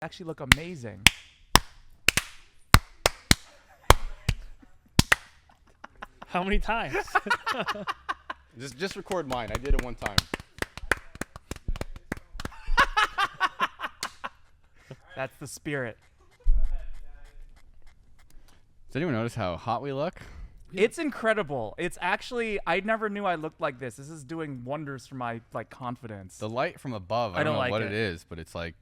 actually look amazing. How many times? Just record mine. I did it one time. That's the spirit. Does anyone notice how hot we look? It's incredible. It's actually, I never knew I looked like this. This is doing wonders for my confidence. The light from above, I don't don't know like what it. it is, but it's like,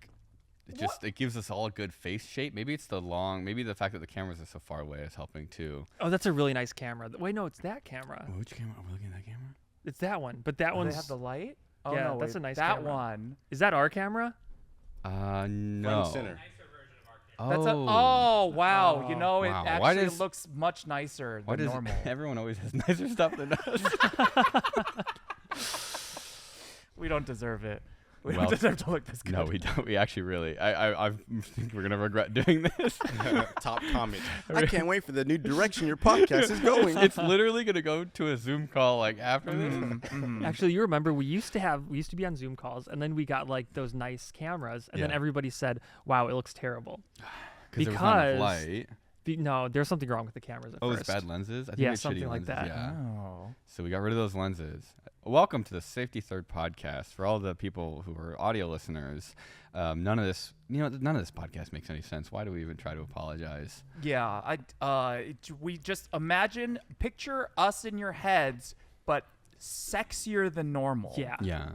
it gives us all a good face shape. Maybe it's maybe the fact that the cameras are so far away is helping too. Oh, that's a really nice camera. Wait, no, it's that camera. Which camera? Are we looking at that camera? It's that one. But that Do one's... they have the light? Oh, Yeah, no, that's wait, a nice that camera. one. Is that our camera? No. Front center. That's wow. Oh. You know, Wow. it Why actually does- looks much nicer Why than does normal. everyone always has nicer stuff than us? We don't deserve it. We Well, don't deserve to look this good. No, we don't. We actually really. I think we're gonna regret doing this. Top comment. I can't wait for the new direction your podcast is going. It's literally gonna go to a Zoom call like after this. Actually, you remember we used to be on Zoom calls, and then we got like those nice cameras, and then Yeah. everybody said, "Wow, it looks terrible." There was not enough Because- light. No, there's something wrong with the cameras at Oh, first. it's bad lenses. I think Yeah, it's something shitty like lenses, that. Yeah. Oh. So we got rid of those lenses. Welcome to the Safety Third podcast. For all the people who are audio listeners, none of this podcast makes any sense. Why do we even try to apologize? Yeah, we just picture us in your heads, but sexier than normal. Yeah. Yeah.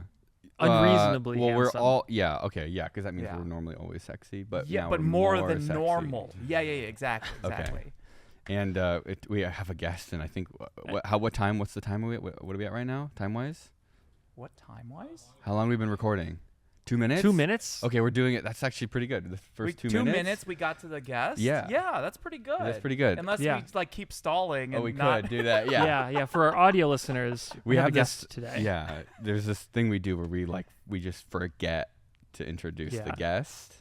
Unreasonably well, handsome. we're all okay, yeah, because that means Yeah. we're normally always sexy, but Yeah, now but we're more than sexy. normal. Yeah, exactly. Okay. And we have a guest, and I think what's the time are we at? What are we at right now, time wise? What time wise? How long have we been recording? 2 minutes. 2 minutes? Okay, we're doing it. That's actually pretty good. The first 2 minutes. 2 minutes. We got to the guest. Yeah. Yeah, that's pretty good. That's pretty good. Unless Yeah. we keep stalling. And we not could do that. Yeah. Yeah. For our audio listeners, we have a this guest today. Yeah, there's this thing we do where we just forget to introduce the Yeah. guest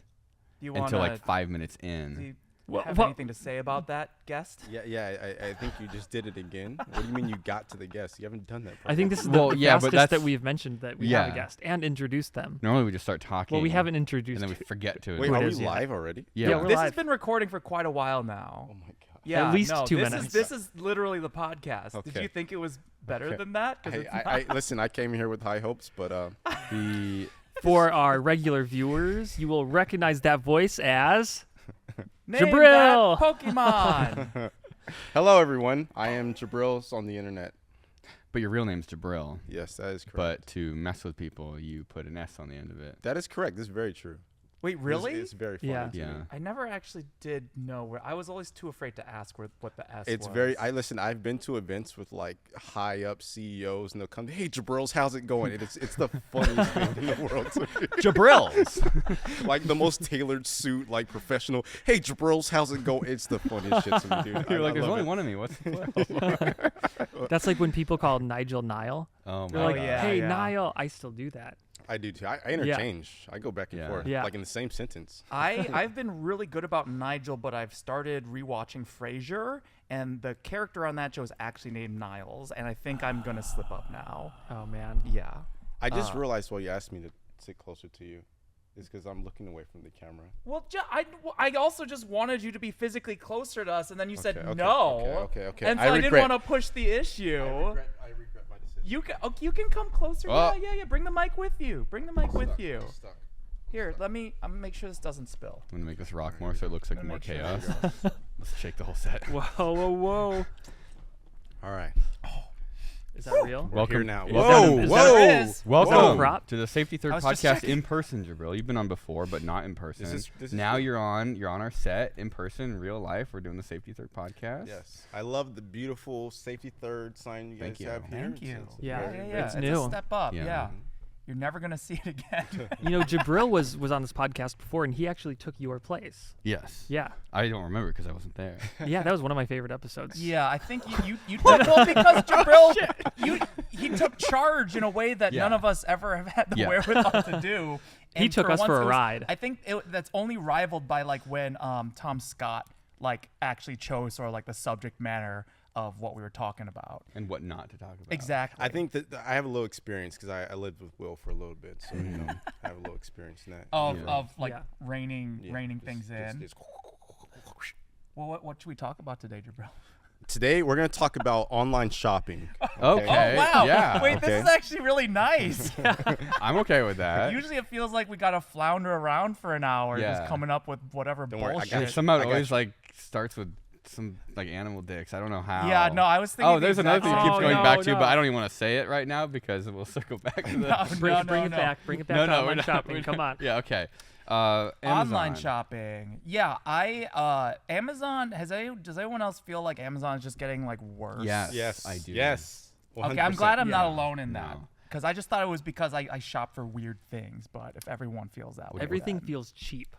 Do you until wanna- like 5 minutes do in. you Well, have well- anything to say about that guest? Yeah. I think you just did it again. What do you mean you got to the guest? You haven't done that. I think this is Well, the yeah, but fastest that that's- we've mentioned that we have a Yeah. guest and introduced them. Normally we just start talking. Well, we haven't and introduced. then we forget to. Wait, Who are it we is, yeah. live already? Yeah. we're This has live. been recording for quite a while now. Oh my god. Yeah, least no, 2 this minutes. This is literally the podcast. Did Okay. you think it was better Okay. than that? 'Cause it's not. I listen. I came here with high hopes, but the For our regular viewers, you will recognize that voice as Name Jabril! that Pokemon. hello everyone. I am Jabril's on the internet. but your real name's Jabril. Yes, that is correct. But to mess with people, you put an S on the end of it. That is correct. This is very true. Wait, really? It's very funny. Yeah. to Yeah. me. I never actually did know where. I was always too afraid to ask what the S It's was. very. I've been to events with like high up CEOs, and they'll come. Hey, Jabril's, how's it going? And it's the funniest thing in the world to me. Jabril's. Like the most tailored suit, like professional. Hey, Jabril's, how's it going? It's the funniest shit to me, dude. You're I like, there's love only it. one of me. What's the clue? that's like when people call Nigel Nile. Oh They're my like, god. yeah. "Hey, Nile." I still do that. I do too. I interchange. I go back and Yeah. forth, Yeah. like in the same sentence. I've been really good about Nigel, but I've started rewatching Frasier, and the character on that show is actually named Niles, and I think I'm gonna slip up now. Oh man. Yeah. I just realized while you asked me to sit closer to you, is because I'm looking away from the camera. Well, I also just wanted you to be physically closer to us, and then you said Okay, no. okay. And so I I didn't regret- want to push the issue. I regret my decision. You can come closer. Oh. Yeah. Bring the mic with you. Bring the mic with you. I'm stuck. Here, I'm gonna make sure this doesn't spill. I'm gonna make this rock more so it looks like Gonna more make sure chaos. that Let's shake the whole set. Whoa. All right. Is that real? We're Welcome here now. welcome- Is Whoa! that- is. Welcome Prop? to the Safety Third I was just podcast checking. in person, Jabril. You've been on before, but not in person. This is now good. you're on our set in person, real life. We're doing the Safety Third podcast. Yes. I love the beautiful Safety Third sign you guys Thank you. have here. Thank you. It's Yeah. very- It's It's new. a step up. Yeah. Yeah. You're never gonna see it again. You know, Jabril was on this podcast before, and he actually took your place. Yes. Yeah. I don't remember because I wasn't there. Yeah, that was one of my favorite episodes. Yeah, I think you took well because Jabril he took charge in a way that none Yeah. of us ever have had the Yeah. wherewithal to do. He And took us once for a it was- ride. I think that's only rivaled by like when Tom Scott like actually chose sort of like the subject matter of what we were talking about. And what not to talk about. Exactly. I think that I have a little experience because I lived with Will for a little bit, so I have a little experience in that. of like Yeah. reining Just- things in. just- Well, what should we talk about today, Jabril? Today we're gonna talk about online shopping. Okay. Oh wow! Yeah. Wait, Okay. this is actually really nice. I'm okay with that. Usually it feels like we gotta flounder around for an hour, just Yeah. coming up with whatever Don't worry, I got bullshit. you. Somehow I it got always you. like starts with some like animal dicks. I don't know how. Yeah, no, I was thinking. Oh, there's another thing that exact keeps Oh, going no, back to, no. but I don't even want to say it right now because we'll circle back to the. No, Bring, no, bring no, it no. back. Bring it back No, to no, online we're not- shopping. we're Come on. not- Yeah, okay. Online Amazon. shopping. Yeah, Amazon does anyone else feel like Amazon is just getting like worse? Yes, I do. Yes. Okay, I'm glad I'm not Yeah. alone in that. No. Because I just thought it was because I shop for weird things, but if everyone feels that way, Everything then- feels cheap.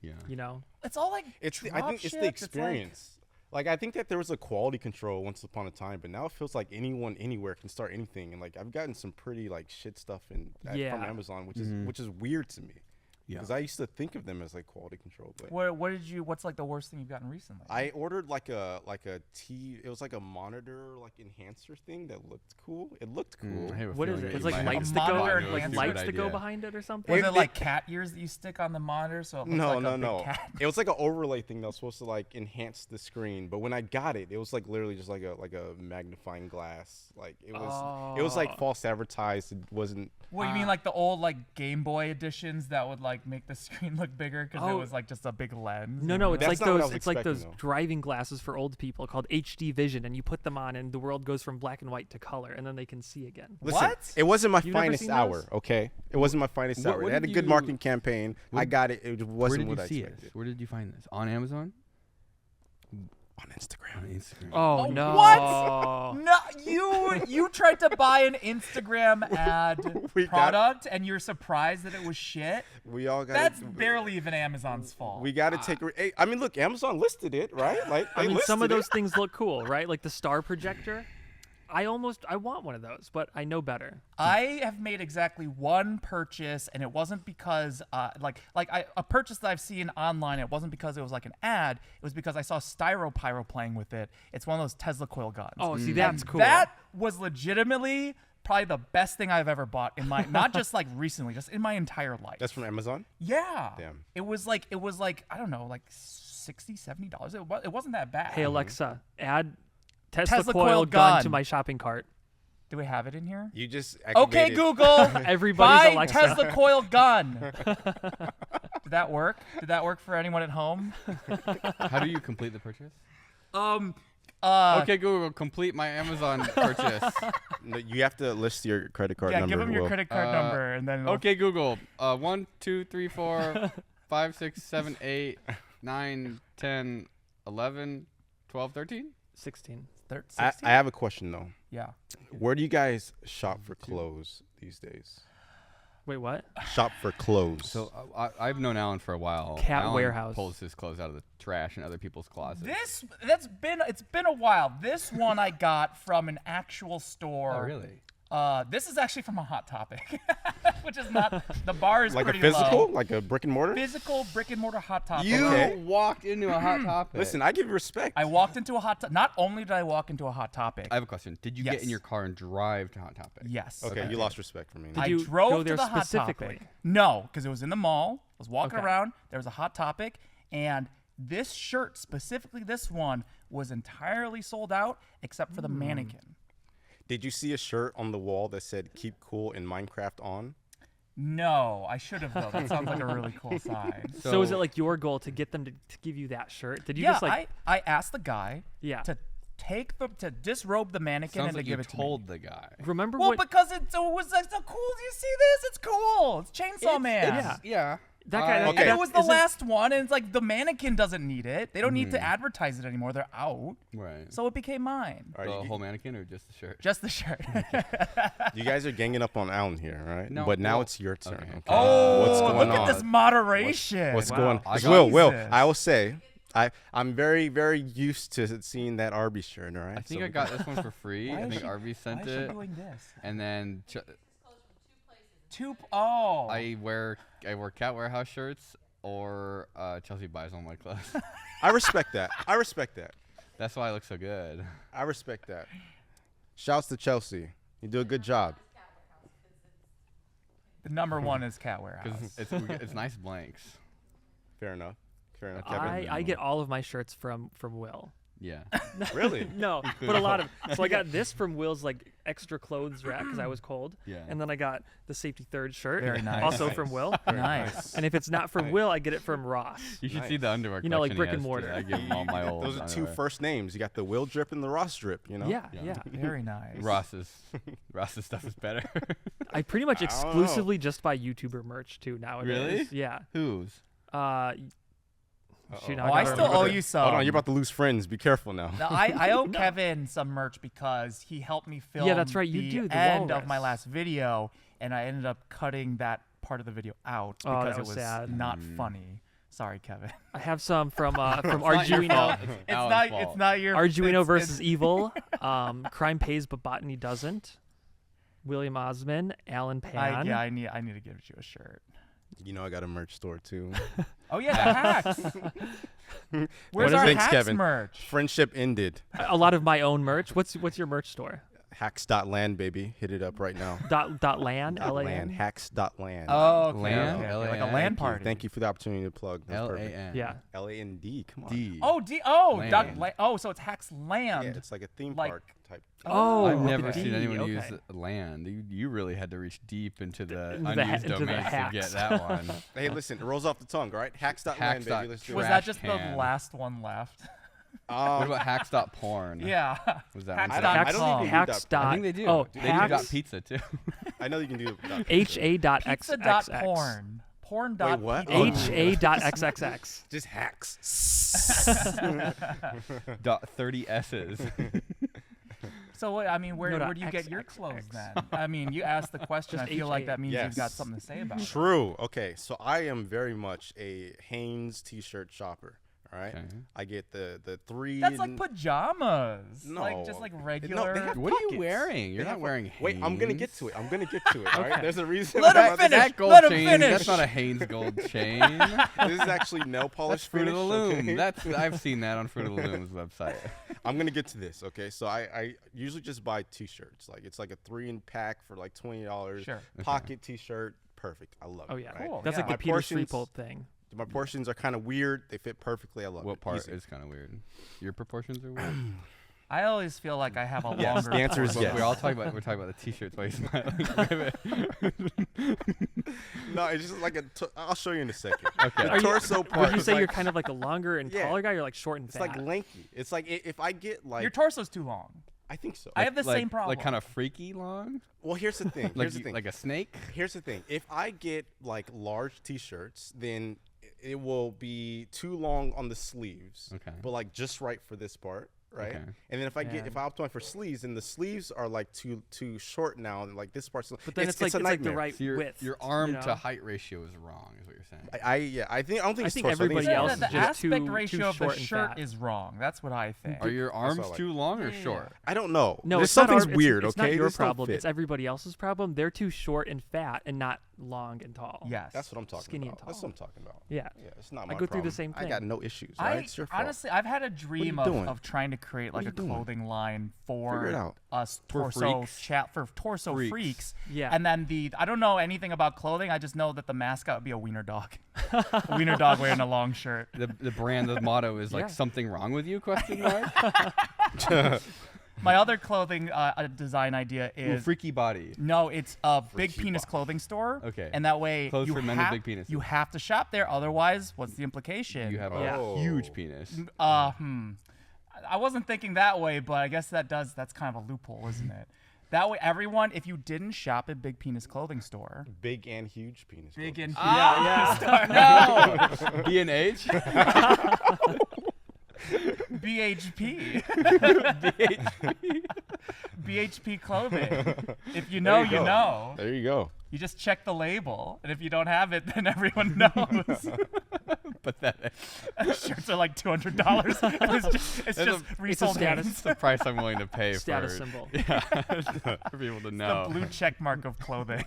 Yeah. You know. it's all like I think drop it's the shipped. like- experience. Like I think that there was a quality control once upon a time, but now it feels like anyone anywhere can start anything. And like I've gotten some pretty like shit stuff from Yeah. Amazon, which is weird to me. Yeah. Because I used to think of them as like quality control, but what's like the worst thing you've gotten recently? I ordered like a it was like a monitor like enhancer thing that looked cool. It looked cool. I have a What is feeling it? that It's you like might lights have that go, monitor knows like a good lights that go idea. behind it or something. Was It- it like cat ears that you stick on the monitor so it looks No, like no, a no. big cat? It was like an overlay thing that was supposed to like enhance the screen, but when I got it, it was like literally just like a magnifying glass. Like it was like false advertised. It wasn't. What you mean like the old like Game Boy editions that would like make the screen look bigger because it Oh. was like just a big lens? No, it's That's like not what I those. was It's like those expecting, though. driving glasses for old people called HD Vision, and you put them on, and the world goes from black and white to color, and then they can see again. Listen, What? it wasn't my You've never finest seen hour. those? Okay, it wasn't my finest What- hour. what It had a did good you- marketing campaign. I got it. It Where wasn't did you what I see it? expected. Where did you find this? On Amazon? On Instagram. On Instagram. Oh, Oh, no! what? No, you tried to buy an Instagram ad We got- product and you're surprised that it was shit. We all got. That's barely even Amazon's fault. We got to take. Hey, I mean, look, Amazon listed it, right? Like, I they mean, some of listed those it. things look cool, right? Like the star projector. I want one of those, but I know better. I have made exactly one purchase, and it wasn't because a purchase that I've seen online. It wasn't because it was like an ad. It was because I saw Styropyro playing with it. It's one of those Tesla coil guns. Oh, see, And that's cool. That was legitimately probably the best thing I've ever bought in my not just like recently, just in my entire life. That's from Amazon. Yeah. Damn. It was like I don't know, like $60-$70. It wasn't that bad. Hey Alexa, add Tesla, Tesla coil coil gun gun. to my shopping cart. Do we have it in here? You just Okay, activated- Google. Everybody's Buy Alexa. Tesla coil gun. Did that work? Did that work for anyone at home? How do you complete the purchase? Okay. Okay, Google, complete my Amazon purchase. No, you have to list your credit card Yeah, number. give them your Will. credit card number, and then it'll- Okay, Google. 1, 2, 3, 4, 5, 6, 7, 8, 9, 10, 11, 12, 13. 16. I have a question though. Yeah. Where do you guys shop for clothes these days? Wait, what? Shop for clothes. So I've known Alan for a while. Cat Alan warehouse. pulls his clothes out of the trash in other people's closets. It's been a while. This one I got from an actual store. Oh, really? This is actually from a Hot Topic, which is not the bar is like a pretty physical, low. like a brick and mortar. Physical brick and mortar Hot Topic. You Okay. walked into a hot topic. Listen, I give you respect. I walked into a Hot Topic. Not only did I walk into a Hot Topic. I have a question. Did you get in Yes. your car and drive to Hot Topic? Yes. okay, you lost respect for me. Did I you drove go there to the Hot specifically? Topic. No, because it was in the mall. I was walking Okay. around. There was a Hot Topic, and this shirt, specifically this one, was entirely sold out except for the mannequin. Did you see a shirt on the wall that said "Keep cool" in Minecraft on? No, I should have though. That sounds like a really cool sign. So is it like your goal to get them to give you that shirt? Did you Yeah, just like I asked the guy yeah? to disrobe the mannequin Sounds and like to you give it to me. told the guy. Remember Well, what because it was like so cool. Do you see this? It's cool. It's Chainsaw Man. yeah. Yeah. that guy? Okay. And it was the isn't- last one, and it's like the mannequin doesn't need it. They don't need to advertise it anymore. They're out. Right. So it became mine. All The right, whole mannequin or just the shirt? Just the shirt. you guys are ganging up on Alan here, right? No, but now well, it's your turn. okay. Okay. Oh, what's going look on? at this moderation. What's Wow. going? I 'Cause got- Will, Jesus. I will say, I'm very, very used to seeing that Arby's shirt. All right. I think So- I got this one for free. Why I is think she- Arby Why sent is she it. doing this? And then Oh. I wear Cat Warehouse shirts or Chelsea buys all my clothes. I respect that. I respect that. That's why I look so good. I respect that. Shouts to Chelsea. You do a good job. The number one is Cat Warehouse. Because it's nice blanks. Fair enough. Fair enough. Kevin. I get all of my shirts from Will. Yeah. Really? No, but a lot of. So I got this from Will's like extra clothes rack because I was cold. Yeah. And then I got the Safety Third shirt, Very nice. also from Will. Nice. And if it's not from Will, I get it from Ross. You should Nice. see the underwear. You know, like collection he brick and has, too. mortar. I give him all my old. Those are two underwear. first names. You got the Will drip and the Ross drip. You know. Yeah, Yeah. yeah. Very nice. Ross's stuff is better. I pretty much I don't know. exclusively just buy YouTuber merch too nowadays. Really? Yeah. Whose? Shoot, Oh, I gotta still remember owe the- you some. Hold on, you're about to lose friends. Be careful now. No, I owe Kevin some merch because he helped me film that's right, you the do, the end of my walrus. last video, and I ended up cutting that part of the video out Oh, because that it was was sad. not funny. Sorry, Kevin. I have some from Not your Arduino. fault. It's Alan's not. fault. It's not your. Arduino it's- versus Evil. Crime pays, but botany doesn't. William Osman, Alan Pan. I need to give you a shirt. You know I got a merch store too. Oh yeah, the hacks. Where's is our it? Thanks, hacks Kevin. merch? Friendship ended. A lot of my own merch. What's your merch store? Hacks.land, baby. Hit it up right now. Dot land. Dot LAN. land. Hacks.land. Oh, okay, Land? okay, okay, like a LAN? land party. Thank you for the opportunity to plug. That's perfect. LAN. Yeah. LAND. Come on. D. Oh, Land. oh, so it's hacks land. Yeah, it's like a theme Like- park type. Oh, I've with never the seen D, anyone okay. use land. You really had to reach deep into the Into the unused into the domains to hacks. get that one. Hey, listen, it rolls off the tongue, right? Hacks.land, Hacks baby. dot Let's do Was it. that trash just can. the last one left? What about hacks.porn? Yeah. Was that Hacks one? dot I don't com. even do Hacks that. dot. I think they do. Oh, they do hacks. dot pizza too. I know you can do it. HA dot Pizza dot XXX. porn. Porn dot what? pizza. HA dot XXX. Just hacks. Dot 30 S's. So what? I mean, where No, do you get your clothes XXX. then? I mean, you asked the question. I Just feel like HA. that means you've got Yes. something to say about it. True. Okay, so I am very much a Hanes t-shirt shopper. All right, Okay. I get the three. That's like pajamas. No. Like just like No, regular. they have What are you pockets. wearing? You're They not have- wearing Wait, I'm gonna get Hanes. to it. I'm gonna get to it. All right. Okay. There's a reason. Let why him I'm finish. That gold Let him chain, finish. that's not a Hanes gold chain. This is actually nail polish That's Fruit of the finish, Loom. okay? That's I've seen that on Fruit of the Loom's website. I'm gonna get to this. Okay, so I usually just buy t-shirts. Like it's like a 3-pack for like $20. Sure. Pocket t-shirt, perfect. I love it. Oh yeah. right? Cool. That's yeah. like the My Peter portions- Streepold thing. My portions are kind of weird. They fit perfectly. I love it. What part Easy. is kind of weird? Your proportions are weird. I always feel like I have a Yes, longer. the answer is torso. yes. We're talking about the t-shirts. Why are you smiling? No, it's just like I'll show you in a second. Okay. The Are you- torso part. Would you is say like, you're kind of like a longer and Yeah. taller guy? You're like short and It's fat. like lanky. It's like if I get like Your torso's too long. I think so. I have the like, same problem. Like kind of freaky long. Well, here's the thing. Like Here's the thing. like a snake. Here's the thing. If I get like large t-shirts, then it will be too long on the sleeves. Okay. But like just right for this part, right? Okay. And then if I Yeah. if I optimize for sleeves, and the sleeves are like too short now, and like this part's but then it's like a it's like the nightmare. right So your width. your arm you know? to height ratio is wrong, is what you're saying. I don't think I it's think torso. everybody it's else the is arms. just aspect too ratio of the short and shirt fat. is wrong. That's what I think. Are your arms what I like. too long or short? I don't know. No, There's it's not something's our, weird. It's okay, not your This don't problem. fit. It's everybody else's problem. They're too short and fat and not long and tall. Yes. That's what I'm talking Skinny about. and That's tall. what I'm talking about. Yeah. Yeah, it's not I my go through the problem. same I got thing. no issues. Right? It's your fault. Honestly, I've had a dream doing? of trying to create like are a you doing? clothing line Figure it for out. us For torso freaks. chat for torso Freaks. freaks. Yeah. And then I don't know anything about clothing. I just know that the mascot would be a wiener dog. A wiener dog wearing a long shirt. The brand, the motto is like Yeah. something wrong with you? Question mark. My other clothing design idea Ooh, is freaky body. no, it's a big Freaky penis body. clothing store. Okay. And that way Clothes you for men with big penises. You have to shop there, otherwise, what's the implication? You have Yeah. a huge penis. I wasn't thinking that way, but I guess that's kind of a loophole, isn't it? That way, everyone, if you didn't shop at Big Penis Clothing Store, Big and huge penis. Big clothing. and No. B and H. BHP, BHP Clothing. If you know, There you you go. know. There you go. You just check the label, and if you don't have it, then everyone knows. Pathetic. Shirts are like $200. It's just That's a resold status. names. That's the price I'm willing to pay Status for symbol. Yeah, for people to know. The blue check mark of clothing.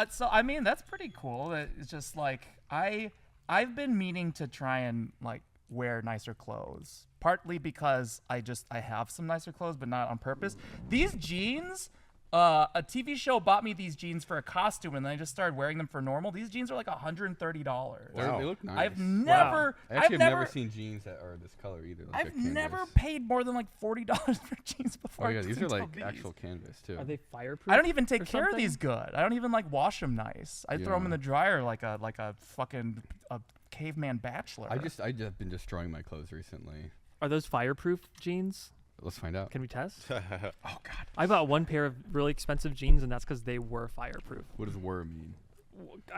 So I mean, that's pretty cool. It's just like I've been meaning to try and like wear nicer clothes. Partly because I have some nicer clothes, but not on purpose. These jeans, a TV show bought me these jeans for a costume, and then I just started wearing them for normal. These jeans are like $130. Wow. They look nice. I've never I've never seen jeans that are this color either. Like I've never paid more than like $40 for jeans before. Oh yeah, these are until like actual canvas too. Are they fireproof? I don't even take or care of something? these good. I don't even like wash them nice. I throw them in Yeah. the dryer like a fucking a caveman bachelor. I just been destroying my clothes recently. Are those fireproof jeans? Let's find out. Can we test? oh god. I bought one pair of really expensive jeans, and that's because they were fireproof. What does "were" mean?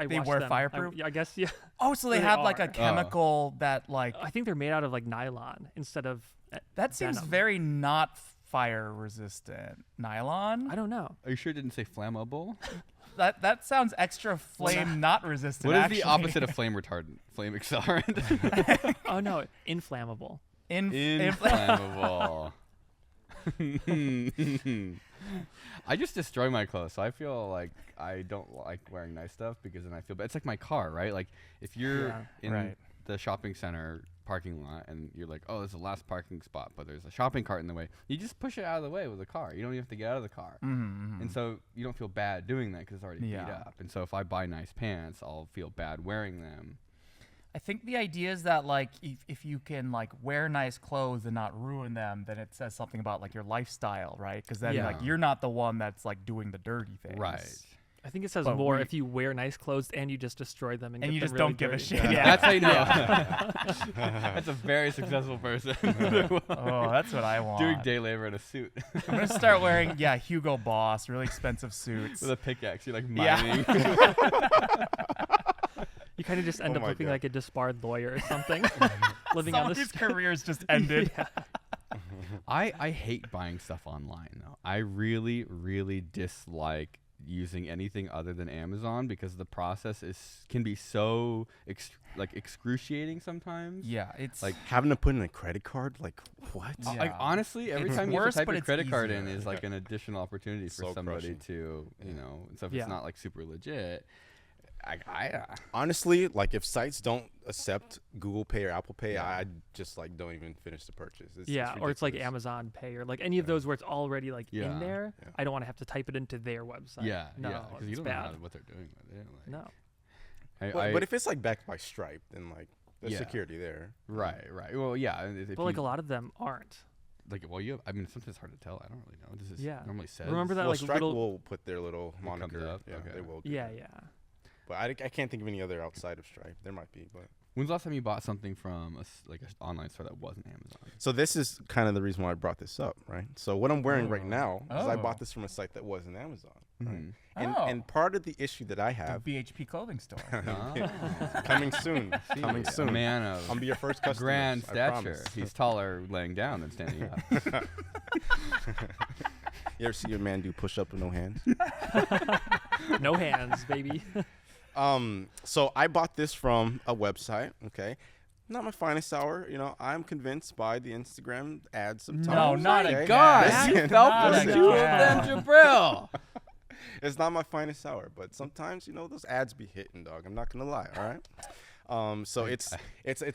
They were fireproof? I guess, yeah. Oh, so they They have like are. a chemical that like I think they're made out of like nylon instead of that seems denim. very not fire resistant. Nylon? I don't know. Are you sure it didn't say flammable? That sounds extra flame not resistant. What is actually. the opposite of flame retardant? Flame accelerant. Oh no, inflammable. Inflammable. I just destroy my clothes, so I feel like I don't like wearing nice stuff because then I feel bad. It's like my car, right? Like if you're in right. the shopping center parking lot and you're like, oh, there's the last parking spot, but there's a shopping cart in the way. You just push it out of the way with a car. You don't even have to get out of the car. And so you don't feel bad doing that because it's already beat up. And so if I buy nice pants, I'll feel bad wearing them. I think the idea is that like if you can like wear nice clothes and not ruin them, then it says something about like your lifestyle, right? Because then like you're not the one that's like doing the dirty things. Right. I think it says But more we- if you wear nice clothes and you just destroy them and And get you them just really don't give a dirty. shit. Yeah. That's how you know. That's a very successful person. Oh, that's what I want. Doing day labor in a suit I'm gonna start wearing Hugo Boss, really expensive suits. with a pickaxe. You're like Yeah. mining. You kind of just end Oh up my looking God. like a disbarred lawyer or something, living Some on of the his careers just ended. Yeah. I hate buying stuff online though. I really, really dislike using anything other than Amazon because the process can be so excruciating sometimes. Yeah, it's Like Having to put in a credit card, like what? Yeah. Like honestly, every It's time you have worse, to type but your it's credit card in easier. is like an additional opportunity for Soul somebody crushing. to, you know, so if Yeah. it's not like super legit. Honestly, like if sites don't accept Google Pay or Apple Pay, I just like don't even finish the purchase. Yeah, or it's like ridiculous. Amazon Pay or like any of those where it's already like Yeah. in there. Yeah. I don't want to have to type it into their website. Yeah, no, yeah, because you it's don't know bad. what they're doing with it. Like, No, But if it's like backed by Stripe, then like there's Yeah. security there. right. Well, yeah. If but like you- a lot of them aren't. Like, well, I mean, sometimes it's hard to tell. I don't really know. Does this Yeah. normally says? Remember that Well, like Stripe little. will put their little It comes moniker. up? Yeah, Okay. they will. Do Yeah, that. yeah. But I can't think of any other outside of Stripe. There might be, but When's the last time you bought something from like an online store that wasn't Amazon? so this is kind of the reason why I brought this up, right? So what I'm wearing right Oh. now is I Oh. bought this from a site that wasn't Amazon, right? Mhm. And part of the issue that I the have BHP clothing store. Ah. coming soon, coming See, soon. A man of I'll be your first customer. grand I stature. promise. He's taller laying down than standing up. You ever see a man do push up with no hands? No hands, baby. So I bought this from a website. Okay, not my finest hour. You know, I'm convinced by the Instagram ads sometimes. No, not okay? again. God, Listen, you fell Not for the two of them, again. Jabril. It's not my finest hour, but sometimes those ads be hitting, dog. I'm not gonna lie. All right. So it's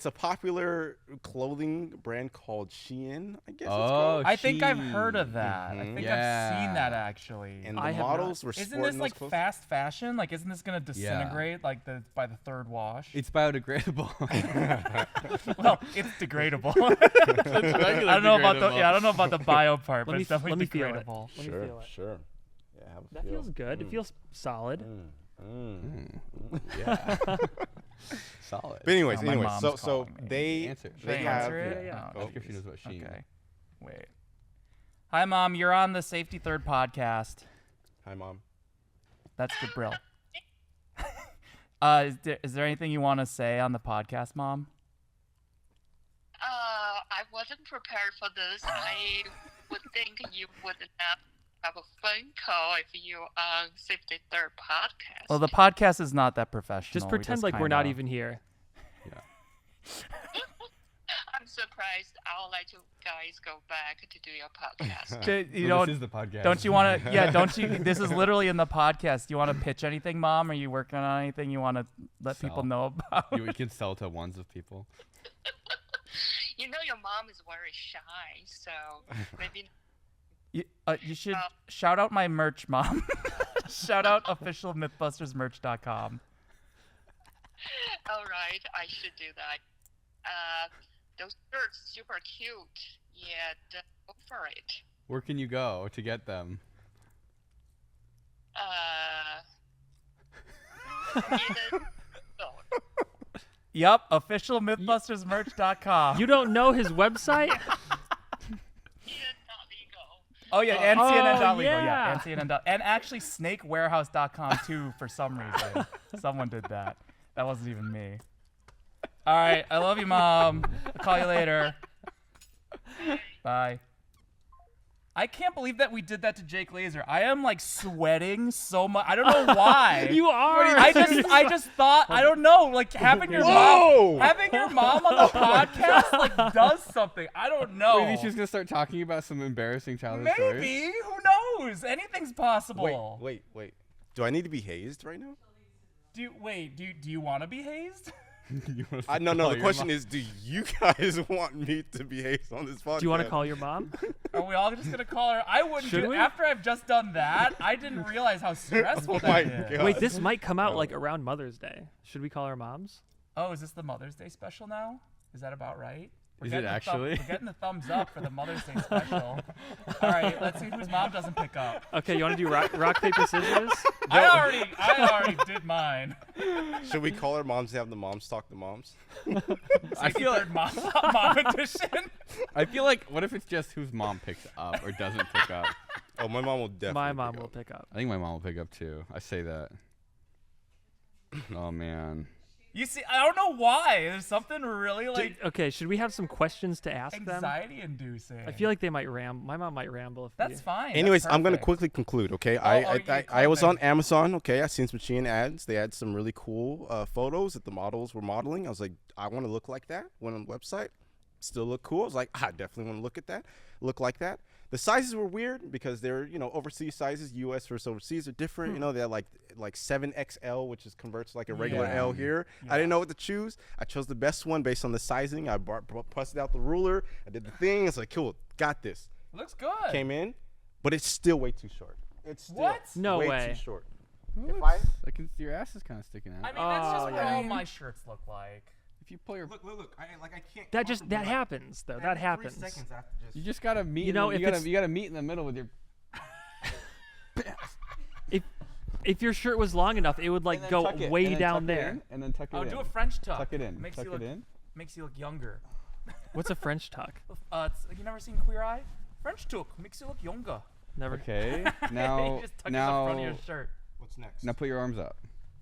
a popular clothing brand called Shein, I guess. It's called. I think I've heard Shein. of that. I think I've Yeah. seen that actually. And I the have models not. were Isn't sporting this those like clothes. fast fashion? Like, isn't this gonna disintegrate like by the third wash? It's biodegradable. Well, it's degradable. I don't know about the bio part, but Let me it's definitely let me feel it. degradable. Let me feel it. Sure. Yeah, have a That feel. feels good. It feels solid. Yeah. Solid. But anyways, Oh, my mom's so calling me. they Answer. Should I they have answer it? yeah. Oh, Ask if she knows about Shein. okay. Wait. Hi, Mom. You're on the Safety Third podcast. Hi, Mom. That's Jabril. Is there anything you want to say on the podcast, Mom? I wasn't prepared for this. I would think you would not have a phone call if you on 53rd podcast. Well, the podcast is not that professional. Just We pretend like we're not kinda- even here. I'm surprised. I'll let you guys go back to do your podcast. You Well, don't. this is the podcast. Don't you want to? Yeah. Don't you? This is literally in the podcast. Do you want to pitch anything, Mom? Are you working on anything you want to let people Sell. know about? You can sell to ones of people. mom is very shy, so maybe. You should shout out my merch, Mom. Shout out officialmythbustersmerch.com. All right, I should do that. Those shirts super cute. Yeah, go for it. Where can you go to get them? Yep, officialmythbustersmerch.com. You don't know his website? Oh yeah, and CNN.legal, yeah. and CNN. And actually snakewarehouse.com too for some reason. Someone did that. That wasn't even me. All right, I love you, Mom. I'll call you later. Bye. I can't believe that we did that to Jake Laser. I am like sweating so much. I don't know why. You are. I just thought, I don't know, like having your mom on the podcast like does something. I don't know. Maybe she's gonna start talking about some embarrassing childhood stories. Maybe. Who knows? Anything's possible. Wait. Do I need to be hazed right now? Do you want to be hazed? No. The question is, do you guys want me to be hazed on this podcast? Do you want to call your mom? Are we all just gonna call her? I wouldn't. Should we? After I've just done that, I didn't realize how stressful that is. God. Wait, this might come out like around Mother's Day. Should we call our moms? Oh, is this the Mother's Day special now? Is that about right? Is it actually? We're getting the thumbs up for the Mother's Day special. All right, let's see whose mom doesn't pick up. Okay, you want to do rock paper, scissors? I already did mine. Should we call our moms and have the moms talk to moms? I feel like mom edition. I feel like what if it's just whose mom picks up or doesn't pick up? Oh, my mom will definitely. My mom pick will up. pick up. I think my mom will pick up too. I say that. Oh man. You see, I don't know why. There's something really like Okay, should we have some questions to ask them? anxiety-inducing. I feel like they might ramble. My mom might ramble. If That's fine. Anyways, That's I'm gonna perfect. quickly conclude. Okay, yeah, I was on comment. Amazon. Okay, I seen some Shein ads. They had some really cool photos that the models were modeling. I was like, I want to look like that. Went on the website, still look cool. I was like, I definitely want to look at that. Look like that. The sizes were weird because they're overseas sizes. U.S. versus overseas are different. They had like 7XL, which is converts to like a regular Yeah. L here. I didn't know what to choose. I chose the best one based on the sizing. I busted out the ruler. I did the thing. It's like, cool, got this. Looks good. Came in, but it's still way too short. It's still What? No way way. too short. If I your ass is kind of sticking out. I mean, that's just Oh, what yeah. all my shirts look like. If you pull your, look. I can't. That happens though. That happens. you just gotta meet. You know, you if gotta it's- you gotta meet in the middle with your. If your shirt was long enough, it would like go way down there. And then tuck it in. Oh, do a French tuck. Tuck it in. Makes Tuck you it look in. makes you look younger. What's a French tuck? You never seen Queer Eye? French tuck makes you look younger. Never. Okay. You Now just tuck it in the front of your now shirt. What's next? now put your arms up.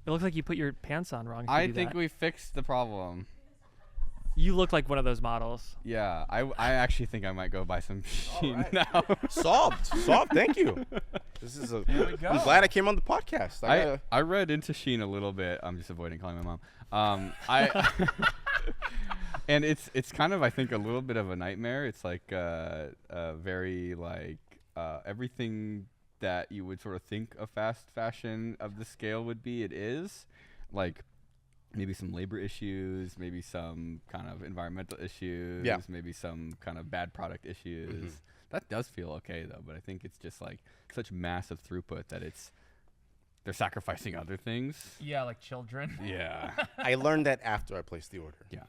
It looks like you put your pants on wrong. If you I do think that. we fixed the problem. You look like one of those models. Yeah, I actually think I might go buy some Shein now. Solved. Thank you. This is a. There we go. I'm glad I came on the podcast. I read into Shein a little bit. I'm just avoiding calling my mom. And it's kind of, I think, a little bit of a nightmare. It's like very like everything that you would sort of think a fast fashion of the scale would be. It is like maybe some labor issues, maybe some kind of environmental issues, maybe some kind of bad product issues. Mm-hmm. That does feel okay though, but I think it's just like such massive throughput that they're sacrificing other things. Yeah, like children. Yeah. I learned that after I placed the order. Yeah.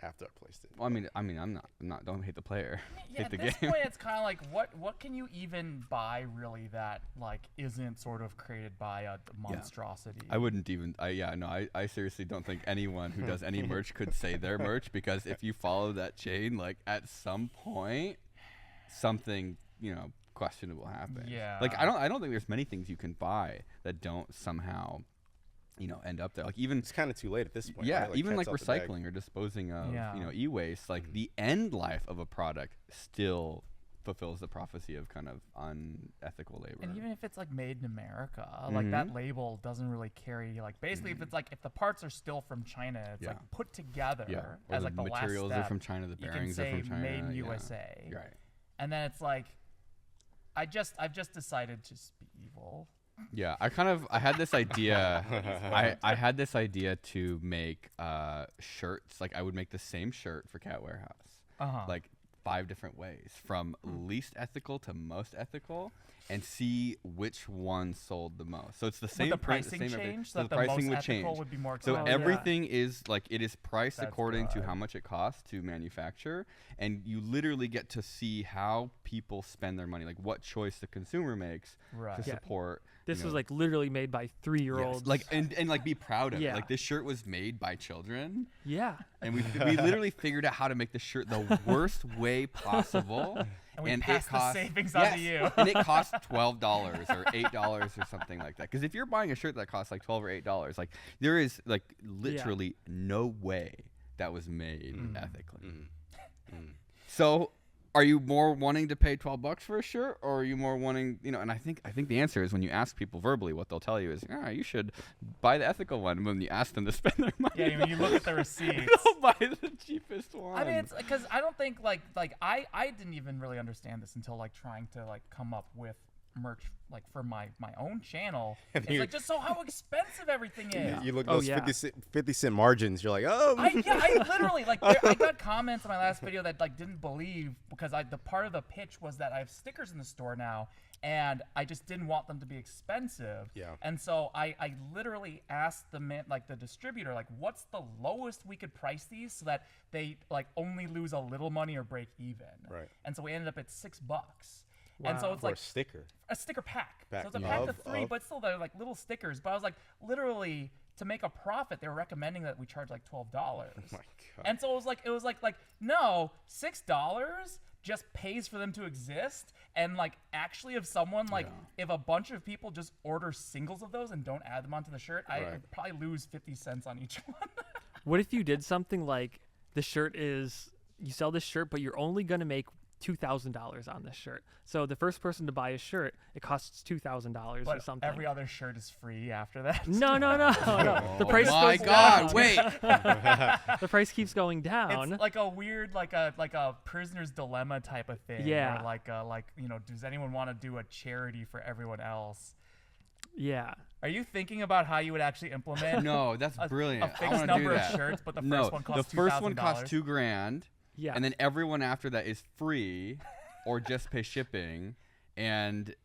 After I placed it. Well, I'm not. Don't hate the player. Yeah, Hate at the this game. point, it's kind of like what can you even buy really that like isn't sort of created by a monstrosity? I wouldn't even. I seriously don't think anyone who does any merch could say their merch, because if you follow that chain, like at some point, something questionable happens. Yeah. Like I don't think there's many things you can buy that don't somehow end up there. Like even It's kind of too late at this point. yeah, right? even like cat's out the bag. recycling or disposing of Yeah. e-waste, like the end life of a product still fulfills the prophecy of kind of unethical labor. And even if it's like made in America, like that label doesn't really carry like basically if it's like if the parts are still from China, it's like put together or as the like the materials last are step. from China, the You can bearings say are from China. made in yeah. USA. Right. And then it's like I've just decided to just be evil. Yeah, I had this idea. I had this idea to make shirts. Like I would make the same shirt for Cat Warehouse, like 5 different ways, from least ethical to most ethical, and see which one sold the most. So it's the same Would the pricing same change, so so the that the pricing most would change. ethical would be more So expensive? everything is like, it is priced That's according to good. how much it costs to manufacture, and you literally get to see how people spend their money, like what choice the consumer makes Right. to Yeah. support. This you was know, like literally made by 3-year-olds. yes, like and like be proud of Yeah. it. Like this shirt was made by children, yeah. and we literally figured out how to make the shirt the worst way possible. And we it passed the cost, savings on to you. and it cost $12 or $8 or something like that. Because if you're buying a shirt that costs like $12 or $8, like there is like literally no way that was made ethically. So, are you more wanting to pay $12 for a shirt, or are you more wanting, and I think the answer is, when you ask people verbally, what they'll tell you is, you should buy the ethical one. And when you ask them to spend their money, Yeah, when you look at the receipts. they'll buy the cheapest one. I mean, it's because I don't think I didn't even really understand this until like trying to like come up with merch like for my own channel. It's like just how expensive everything is. You look Oh, those yeah. 50 cent margins. You're like, oh. I literally like I got comments on my last video that like didn't believe, because the part of the pitch was that I have stickers in the store now, and I just didn't want them to be expensive. Yeah. And so I literally asked the distributor, like, what's the lowest we could price these so that they like only lose a little money or break even. Right. And so we ended up at $6. And so Wow. it's For like a sticker. a sticker pack. Pack So it's a pack of of- 3, of- but still they're like little stickers. But I was like, literally, to make a profit, they were recommending that we charge like $12. Oh my God. And so it was like no, $6 just pays for them to exist. And like actually, if someone like if a bunch of people just order singles of those and don't add them onto the shirt, I Right. probably lose 50 cents on each one. What if you did something like the shirt is, you sell this shirt, but you're only going to make $2,000 on this shirt. So the first person to buy a shirt, it costs $2,000 or But something. every other shirt is free after that. No. The price my goes God! down. Wait. The price keeps going down. It's like a weird, like a prisoner's dilemma type of thing. Yeah. Or like does anyone want to do a charity for everyone else? Yeah. Are you thinking about how you would actually implement No, that's a brilliant. I fixed want to do number of that. shirts, but the first No, one costs the first one costs $2,000? $2,000. Yeah. And then everyone after that is free, or just pay shipping, and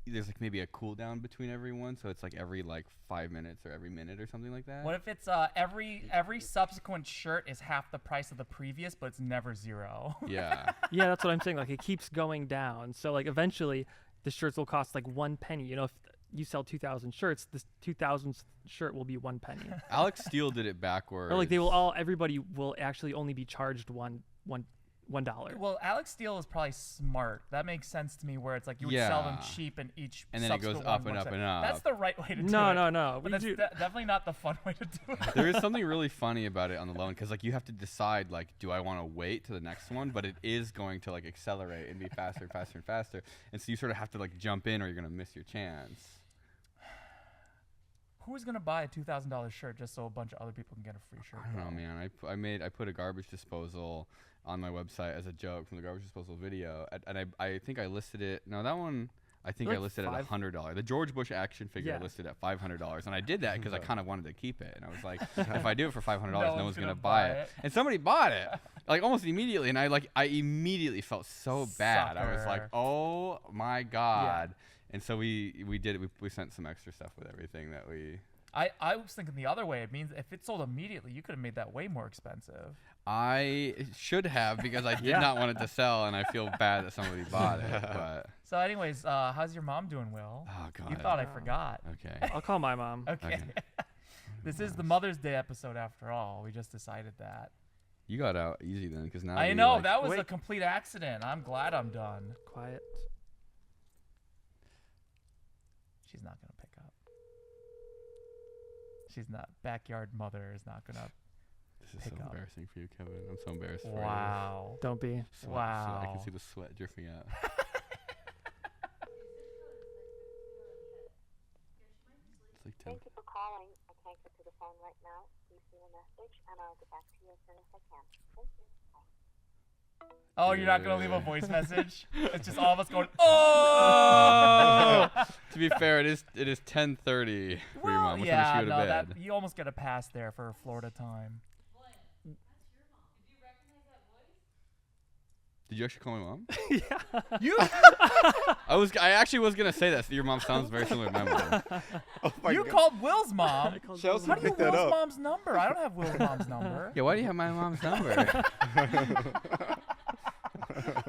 there's like maybe a cooldown between everyone, so it's like every like 5 minutes or every minute or something like that. What if it's every subsequent shirt is half the price of the previous, but it's never 0? Yeah. Yeah, that's what I'm saying. Like, it keeps going down. So like eventually the shirts will cost like 1 penny. You know, if you sell 2,000 shirts, this 2,000th shirt will be 1 penny. Alex Steele did it backwards. Or like everybody will actually only be charged $1. Well, Alex Steele is probably smart. That makes sense to me. Where it's like you would sell them Yeah. cheap, and each And then it goes subsequent up one and works up out. and up. That's the right way to do it. No. But that's definitely not the fun way to do it. There is something really funny about it on the low end, because like you have to decide, like, do I want to wait to the next one? But it is going to like accelerate and be faster and faster and faster, and so you sort of have to like jump in, or you're gonna miss your chance. Who's gonna buy a $2,000 shirt just so a bunch of other people can get a free shirt? I don't know, man. I put a garbage disposal on my website as a joke from the garbage disposal video, and I think I listed it. No, that one I think I Like listed at $100. The George Bush action figure I Yeah. listed at $500, and I did that because I kind of wanted to keep it, and I was like, if I do it for $500, No no one's gonna gonna buy buy it. it. And somebody bought it, like almost immediately, and I immediately felt so bad. I was like, Sucker. oh my God. And so we did it. We sent some extra stuff with everything that we. I was thinking the other way. It means if it sold immediately, you could have made that way more expensive. I should have, because I did not want it to sell, and I feel bad that somebody bought it. But So, anyways, how's your mom doing, Will? oh God. You thought I forgot. Okay. I'll call my mom. Okay. Okay. This is the Mother's Day episode after all. We just decided that. You got out easy then, because now. I we, know, like, that was a wait. complete accident. I'm glad I'm done. Quiet. She's not going to pick up. She's not. Backyard mother is not going to. This is pick so up. embarrassing for you, Kevin. I'm so embarrassed for you. Wow. Don't be. Sweat. I Wow. can see the sweat dripping out. It's like 10. Thank you for calling. I can't get to the phone right now. Please leave a message, and I'll get back to you as soon as I can. Thank you. Bye. Oh, you're not going to leave a voice message? It's just all of us going, oh! To be fair, it is 10:30 for your Well, mom. What time yeah, does she go to no, bed? you almost get a pass there for Florida time. Did you actually call my mom? Yeah. You I actually was gonna say that. So your mom sounds very similar to my mom. Oh my you God. called Will's mom. Chelsea How do you picked that Will's up. mom's number? I don't have Will's mom's number. Yeah, why do you have my mom's number?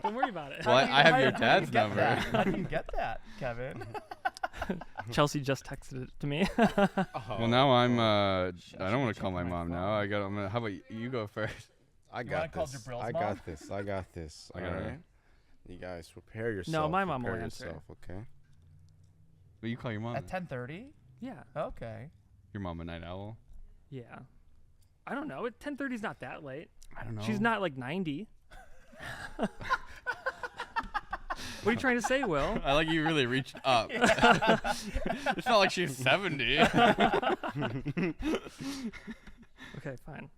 Don't worry about it. Well, I have your How dad's did you get number. that? How do you get that, Kevin? Chelsea just texted it to me. Well, now I'm. I Should don't want to check call my my mom phone. now. How about you go first? I wanna got call this. Jabril's I mom? got this. I got this. All Okay. right. You guys prepare yourself. my mom will prepare answer. yourself, okay? Well, you call your mom. At 10:30? Yeah. Okay. Your mom a night owl. Yeah. I don't know. 10:30 is not that late. I don't know. She's not like 90. What are you trying to say, Will? I like you really reached up. It's not like she's 70. Okay, fine.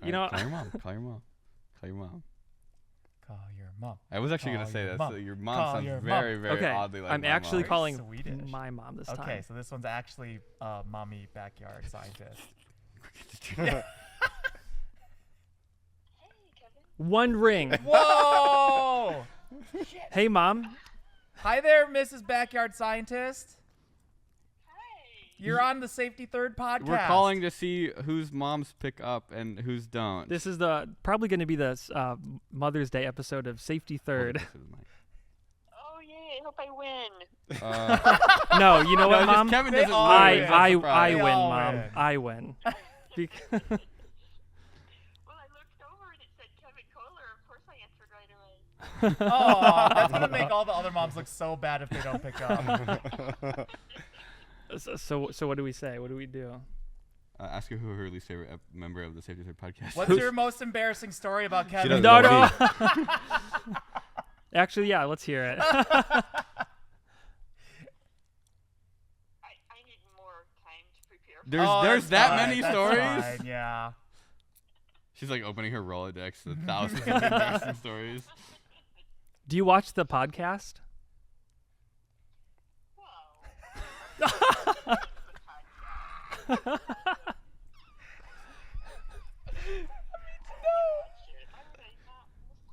You know, call your mom. Call your mom. Call your mom. Call your mom. I was actually Call gonna say your that. mom. So your mom Call sounds your very, mom. very okay, oddly like I'm my actually mom. calling Swedish. my mom this time. Okay, so this one's actually mommy backyard scientist. Hey, Kevin. One ring. Whoa! Hey, Mom. Hi there, Mrs. Backyard Scientist. Hi. You're on the Safety Third podcast. We're calling to see whose moms pick up and whose don't. This is probably going to be the Mother's Day episode of Safety Third. Oh, yay. I hope I win. No, you know what, just Mom? Kevin They doesn't all win. win. It's a I surprise. win, They all Mom. win. I win. Bec- Well, I looked over and it said Kevin Kohler. Of course I answered right away. Oh, that's gonna make all the other moms look so bad if they don't pick up. so what do we say? What do we do? Ask her who her least favorite member of the Safety Third podcast What's is. your most embarrassing story about Kevin? doesn't No, know no. Actually, yeah, let's hear it. I need more time to prepare. There's that's that fine, many that's stories? fine, yeah. She's like opening her Rolodex with thousands of embarrassing stories. Do you watch the podcast? Whoa.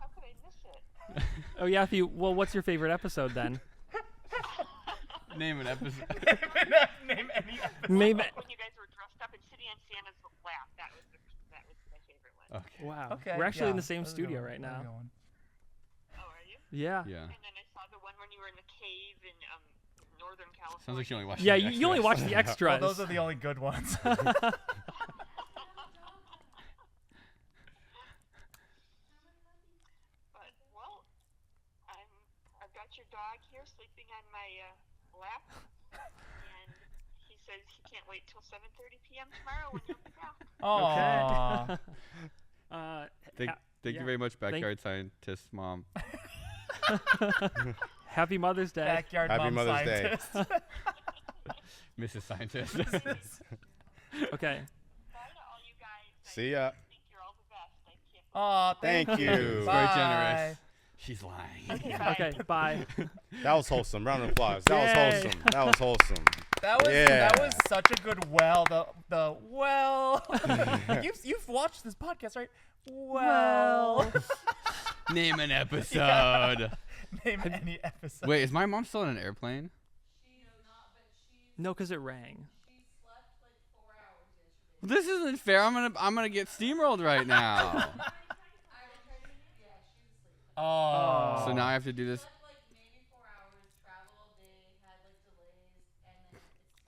How could I miss it? Oh yeah. What's your favorite episode then? Name an episode. Name any episode. Maybe. When you guys were dressed up in City on Santa's lap, that was my favorite one. Okay. Wow. Okay, We're actually in yeah, the same that's a good studio one, right that's a now. good one. Oh, are you? Yeah. Yeah. And then I saw the one when you were in the cave in Northern California. Sounds like she only watched. Yeah. the You only extras. watch the extras. Well, those are the only good ones. But well, I've got your dog here sleeping on my lap, and he says he can't wait till 7:30 p.m. tomorrow when you'll be back. Aww. Thank yeah. you very much, Backyard Scientist Mom. Happy Mother's Day. Backyard Happy mom Mother's Day. scientist. Mrs. Scientist. Okay. Bye to all you guys. See ya. I think you're all the best. I can't. Aw, thank Thank you. you. Very Bye. generous. She's lying. Okay. Bye. That was wholesome. Round of applause. That was Yay. wholesome. That was wholesome. That Yeah. was such a good the well. You've watched this podcast, right? Well. Name an episode. Name any episode. Wait, is my mom still in an airplane? No, because it rang. This isn't fair. I'm gonna get steamrolled right now. Oh. So now I have to do this.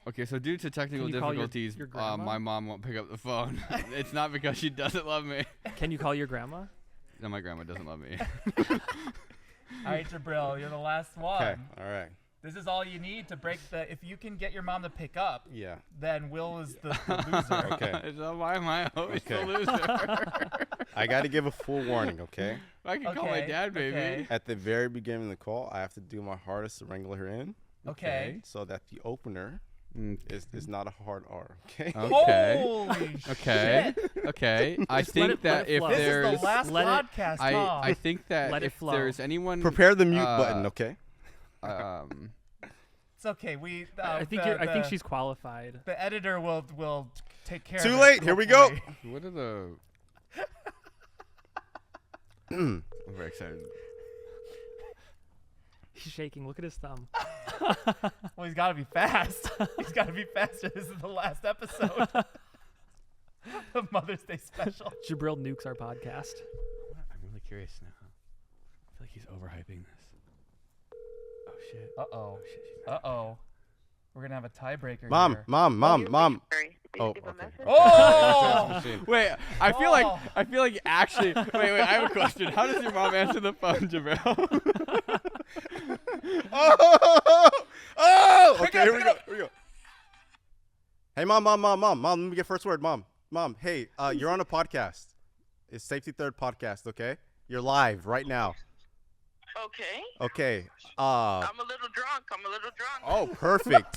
Okay, so due to technical Can you call your difficulties, grandma? my mom won't pick up the phone. It's not because she doesn't love me. Can you call your grandma? No, my grandma doesn't love me. All right, Jabril, you're the last one. Okay. All right. This is all you need to break the. If you can get your mom to pick up, Yeah. then Will is the loser. Okay. So why am I always the Okay. loser? I got to give a full warning, okay? I can call my Okay, dad, baby. okay. At the very beginning of the call, I have to do my hardest to wrangle her in Okay. so that the opener Mm, is not a hard R, okay? Okay. Holy Okay. shit. Okay. I Just let think it that if flow. This is there's, the last let it- podcast, I Tom. think that Let it if flow. there's anyone, Prepare the mute button, okay? It's okay. We. I think the, I think the- she's qualified. The editor will take care. Too of it, late. Here we go. hopefully. what are the? I'm very excited. He's shaking. Look at his thumb. Well, he's got to be fast. He's got to be faster. This is the last episode of Mother's Day special. Jabril nukes our podcast. I'm really curious now. I feel like he's overhyping this. Oh shit. Uh-oh. Oh shit. She's not. Uh-oh. We're going to have a tiebreaker Mom, here. mom. Sorry. Did Oh, you leave a okay. message? Oh! Wait, I feel like Oh. actually. Wait. I have a question. How does your mom answer the phone, Jabril? Oh! Pick Okay, it here up, we pick go. Here we go. Hey, mom. Let me get first word, mom. Hey, you're on a podcast. It's Safety Third podcast. Okay, you're live right now. Okay. Okay. I'm a little drunk. Oh, perfect.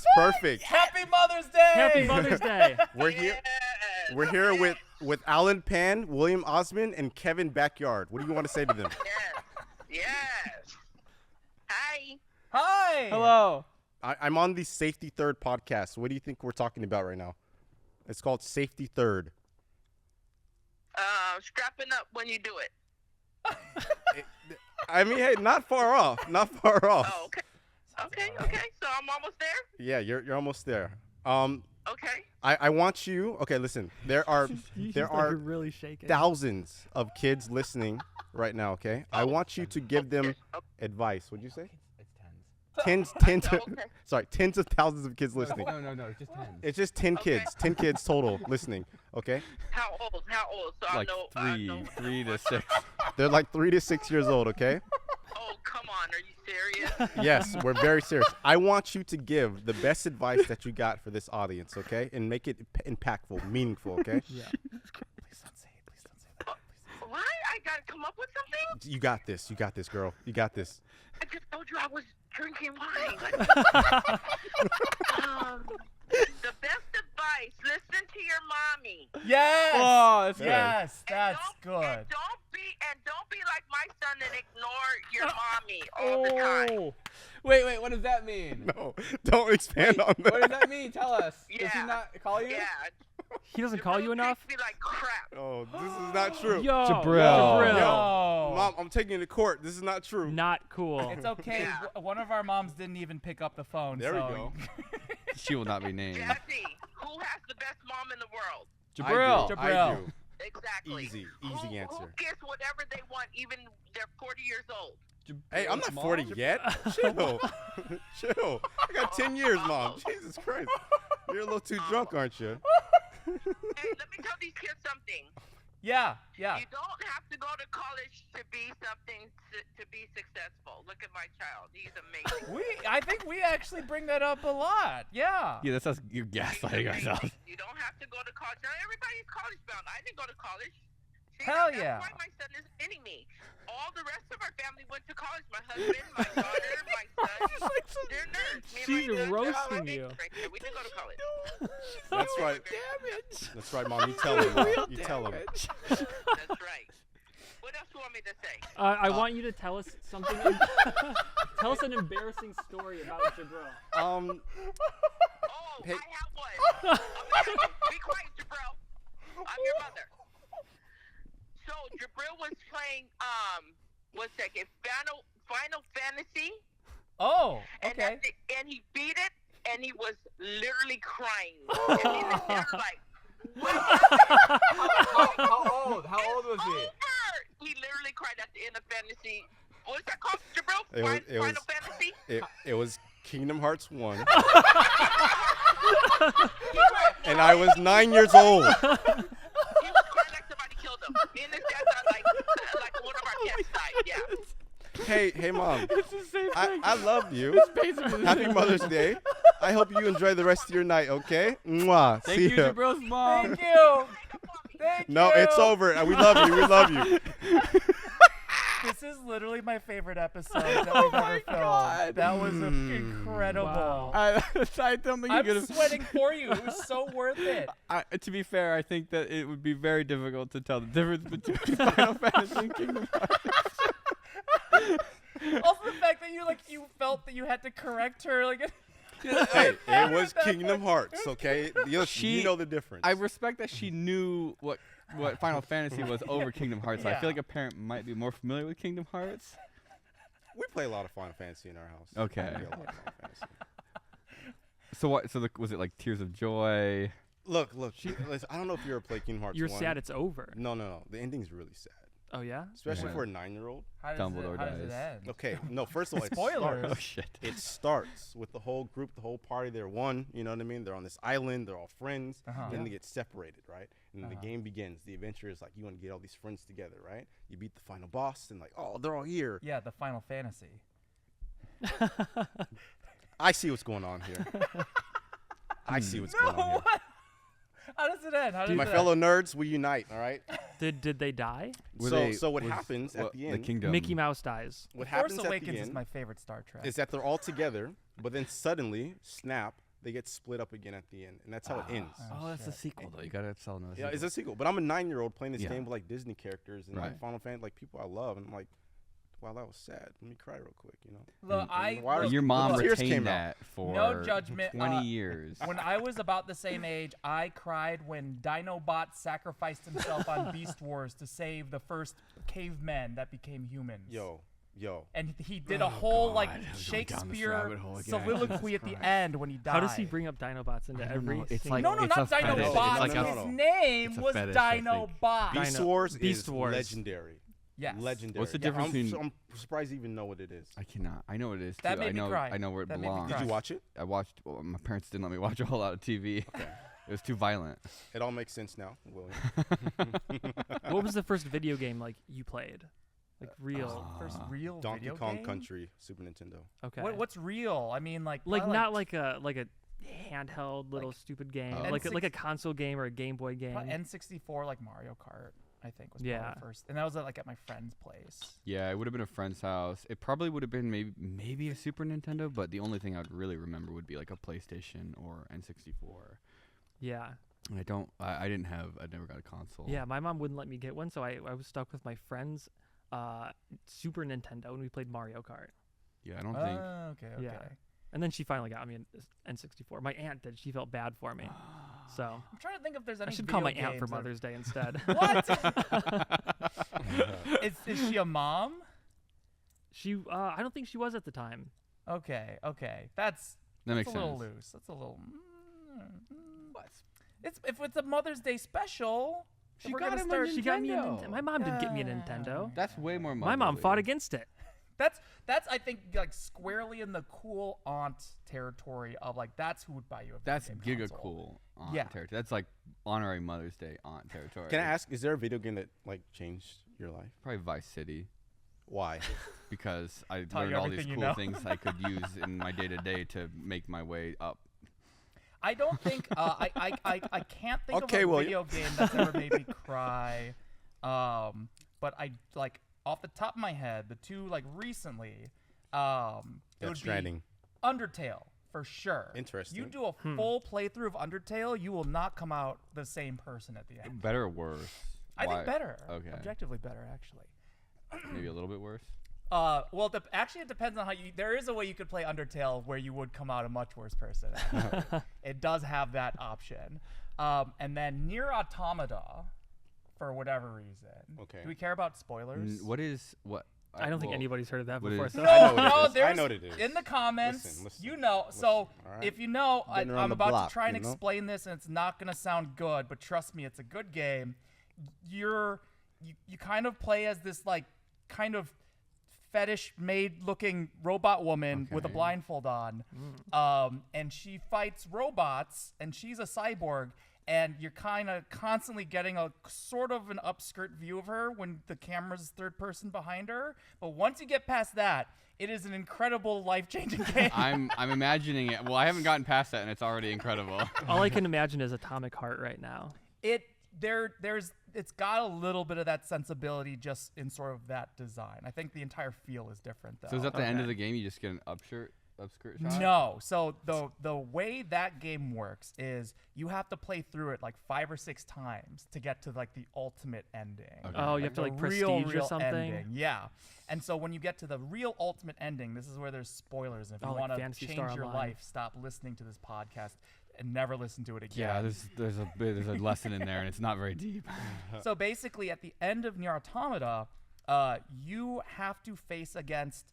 Happy Mother's Day! Happy Mother's Day. We're here. Yes. We're here with Alan Pan, William Osman, and Kevin Backyard. What do you want to say to them? Yes. Hi. Hi! Hello. I'm on the Safety Third podcast. What do you think we're talking about right now? It's called Safety Third. Strapping up when you do it. I mean, hey, not far off. Oh, okay. Okay. So I'm almost there. Yeah, you're almost there. Okay. I want you. Okay, listen. There are He's there like are really shaking. thousands of kids listening right now. Okay, I want you to give them advice. What'd you say? It's Tens Okay. tens of thousands of kids listening. No, it's just 10. It's just 10 Okay. kids. 10 kids total listening. Okay, How old? So Like I know. 3 to 6. they're like 3 to 6 years old. Okay. Oh, come on. Are you serious? Yes, we're very serious. I want you to give the best advice that you got for this audience. Okay, and make it impactful, meaningful. Okay. Yeah. Please don't say it. Please don't say that. What? I gotta come up with something? You got this. You got this, girl. You got this. I just told you I was drinking wine. The best advice: listen to your mommy. Yes! Oh, that's good. Yes, And that's don't- good. And don't be like my son and ignore your mommy all the time. Oh. Wait, what does that mean? No, don't expand on that. What does that mean? Tell us. Does he Yeah. not call you? Yeah. He doesn't call you enough? Treats me like crap. Oh, this is not true. Yo, Jabril. Yo. Mom, I'm taking you to court. This is not true. Not cool. It's okay. Yeah. One of our moms didn't even pick up the phone. There we so go. She will not be named. Jesse, who has the best mom in the world? Jabril. I Jabril. do. Exactly. Easy Who answer. gets whatever they want, even they're 40 years old? Hey, I'm not 40 yet. Chill. Chill. I got 10 years, Mom. Jesus Christ. You're a little too drunk, aren't you? Hey, let me tell these kids something. Yeah. You don't have to go to college to be something, to be successful. Look at my child. He's amazing. I think we actually bring that up a lot. Yeah. Yeah, that's us. You're gaslighting ourselves. You don't have to go to college. Now, everybody's college bound. I didn't go to college. See, Hell that's yeah. why my son is hitting me. All the rest of our family went to college. My husband, my daughter, my son. They're nerds. Me and She's my son, roasting we're you. right there. We didn't go to college. That's right. That's right, Mom. You tell him. Mom. You tell him. That's right. What else do you want me to say? I want you to tell us something. Tell us an embarrassing story about Jabril. Oh, Hey. I have one. Be quiet, Jabril. I'm your mother. So Jabril was playing Final Fantasy. Oh, And okay. and he beat it, and he was literally crying. And he was there like, How old? How old was he? over! He literally cried at the end of Fantasy. What's that called, Jabril? It was- Final Fantasy? It was Kingdom Hearts 1. And I was 9 years old. He was crying like somebody killed him. Me and his dad died like one of our cats died. Yeah. Hey, Mom. It's the same thing. I love you. Happy Mother's Day. I hope you enjoy the rest of your night, okay? Mwah. Thank See you, ya. Jabril's mom. Thank you. Thank No, you. it's over. We love you. We love you. This is literally my favorite episode that we've ever filmed. God. That was incredible. Wow. I don't think you I'm could have. sweating for you. It was so worth it. To be fair, I think that it would be very difficult to tell the difference between Final Fantasy and Kingdom Hearts. Also, the fact that you felt that you had to correct her, like. Hey, it was Kingdom Hearts, okay? You know the difference. I respect that she knew what Final Fantasy was over Kingdom Hearts. I feel like a parent might be more familiar with Kingdom Hearts. We play a lot of Final Fantasy in our house. Okay. We play a lot of Final Fantasy. So what? So was it like Tears of Joy? Look. Listen, I don't know if you ever played Kingdom Hearts. You're 1. sad it's over. No. The ending's really sad, Oh yeah. especially Yeah. for a 9-year-old. How does Dumbledore how does it dies. end? Okay, no. First of all, Spoilers. Oh shit. It starts with the whole group, the whole party. They're one. You know what I mean? They're on this island. They're all friends. Then they get separated, right? And then the game begins. The adventure is like you want to get all these friends together, right? You beat the final boss, and like, oh, they're all here. Yeah, the Final Fantasy. I see what's going on here. I see what's going on here. What? How does it end? How does My it fellow nerds, we unite. All right. Did they die? So what happens at the The end? kingdom. Mickey Mouse dies. What Force happens at Awakens the is end my favorite Star Trek. is that they're all together, but then suddenly, snap, they get split up again at the end, and that's how it ends. Oh, that's a sequel though. You gotta tell another. Yeah, it's a sequel. But I'm a 9-year-old playing this Yeah. game with like Disney characters and Right. like Final Fantasy, like people I love, and I'm like, wow, that was sad. Let me cry real quick, you know. Look, why are Your mom Tears retained came out. that for No judgment, 20 years. when I was about the same age, I cried when Dinobot sacrificed himself on Beast Wars to save the first cavemen that became humans. Yo. And he did a whole like God, I was going down this Shakespeare rabbit hole again. soliloquy at the end when he died. How does he bring up Dinobots into I don't every? know. It's single- like- No, It's not a fetish. Dinobot. It's like a- His name it's a was fetish, I think. Dinobot. Beast Dino- Wars Beast is Wars. legendary. Yes. Legendary. What's the Yeah, difference between- I'm surprised you even know what it is. I cannot. I know what it is too. That made me cry. I know where it That made me belongs. cry. Did you watch it? I watched. Well, my parents didn't let me watch a whole lot of TV. Okay. It was too violent. It all makes sense now, William. What was the first video game like you played? Like real. First real Donkey video Kong game? Country, Super Nintendo. Okay. What's real? I mean, like not like a handheld little stupid game, Oh. like a console game or a Game Boy game. N64, like Mario Kart. I think was Yeah. probably the first, and that was like at my friend's place. Yeah, it would have been a friend's house. It probably would have been maybe a Super Nintendo, but the only thing I would really remember would be like a PlayStation or N64. Yeah. And I never got a console. Yeah, my mom wouldn't let me get one, so I was stuck with my friend's Super Nintendo, and we played Mario Kart. Yeah, I don't think. Okay. Yeah. And then she finally got me an N64. My aunt did. She felt bad for me. So I'm trying to think if there's any. I should call my video aunt for games or- Mother's Day instead. What? is she a mom? She, I don't think she was at the time. Okay. That's That makes a little sense. loose. That's a little. What? If it's a Mother's Day special. She if we're got gonna him a start. She got me a Nintendo. Nintendo. My mom didn't get me a Nintendo. That's way more. My mom fought against it. That's I think like squarely in the cool aunt territory of like that's who would buy you a video That's game giga console. cool aunt Yeah. territory. That's like honorary Mother's Day aunt territory. Can I ask, is there a video game that like changed your life? Probably Vice City, Why? because I Taught you learned all these everything cool you know. things I could use in my day to day to make my way up. I don't think I can't think Okay, of a William. video game that's ever made me cry. But I like off the top of my head, the two like recently, it Death would Stranding. be Undertale for sure. Interesting. You do a full playthrough of Undertale, you will not come out the same person at the end. Better or worse? I Why? think better. Okay. Objectively better, actually. Maybe a little bit worse. Well, actually, it depends on how you. There is a way you could play Undertale where you would come out a much worse person. actually. It does have that option. And then Nier Automata, for whatever reason. Okay. Do we care about spoilers? What is what? I don't think well, anybody's heard of that what before. is- So. No, I know what it no, is. I there's know what it is. in the comments. Listen, you know. So all right. if you know, Getting around I'm the about block, to try and you know? explain this, and it's not gonna sound good, but trust me, it's a good game. You kind of play as this like kind of fetish maid looking robot woman with a Okay. blindfold on, and she fights robots, and she's a cyborg. And you're kind of constantly getting a sort of an upskirt view of her when the camera's third person behind her. But once you get past that, it is an incredible, life-changing game. I'm imagining it. Well, I haven't gotten past that, and it's already incredible. All I can imagine is Atomic Heart right now. It's got a little bit of that sensibility just in sort of that design. I think the entire feel is different though. So is that the end of Okay. the game? You just get an upskirt skirt shot? No. So the way that game works is you have to play through it like 5 or 6 times to get to like the ultimate ending. Okay. Oh, you have to the like prestige real or something. ending. Yeah. And so when you get to the real ultimate ending, this is where there's spoilers. And if you Oh, like want to Phantasy change Star your Online. life, stop listening to this podcast and never listen to it again. Yeah, there's a lesson in there, and it's not very deep. So basically, at the end of Nier Automata, you have to face against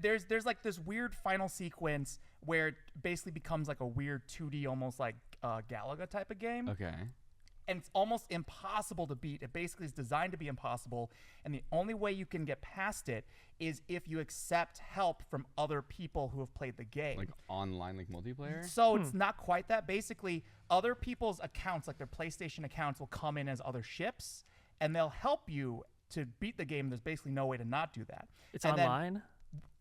there's like this weird final sequence where it basically becomes like a weird 2D, almost like Galaga type of game. Okay. And it's almost impossible to beat. It basically is designed to be impossible, and the only way you can get past it is if you accept help from other people who have played the game. Like online, like multiplayer? So it's not quite that. Basically, other people's accounts, like their PlayStation accounts, will come in as other ships, and they'll help you to beat the game. There's basically no way to not do that. It's And then- online.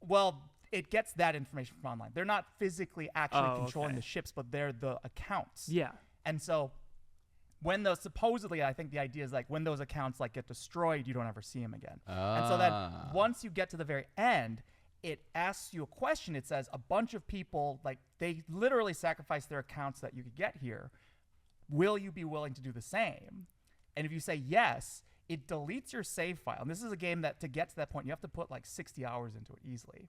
well, it gets that information from online. They're not physically actually Oh, controlling okay. the ships, but they're the accounts. Yeah. And so when those supposedly, I think the idea is like when those accounts like get destroyed, you don't ever see them again. And so then once you get to the very end, it asks you a question. It says a bunch of people, like they literally sacrificed their accounts that you could get here. Will you be willing to do the same? And if you say yes, it deletes your save file. And this is a game that to get to that point, you have to put like 60 hours into it easily.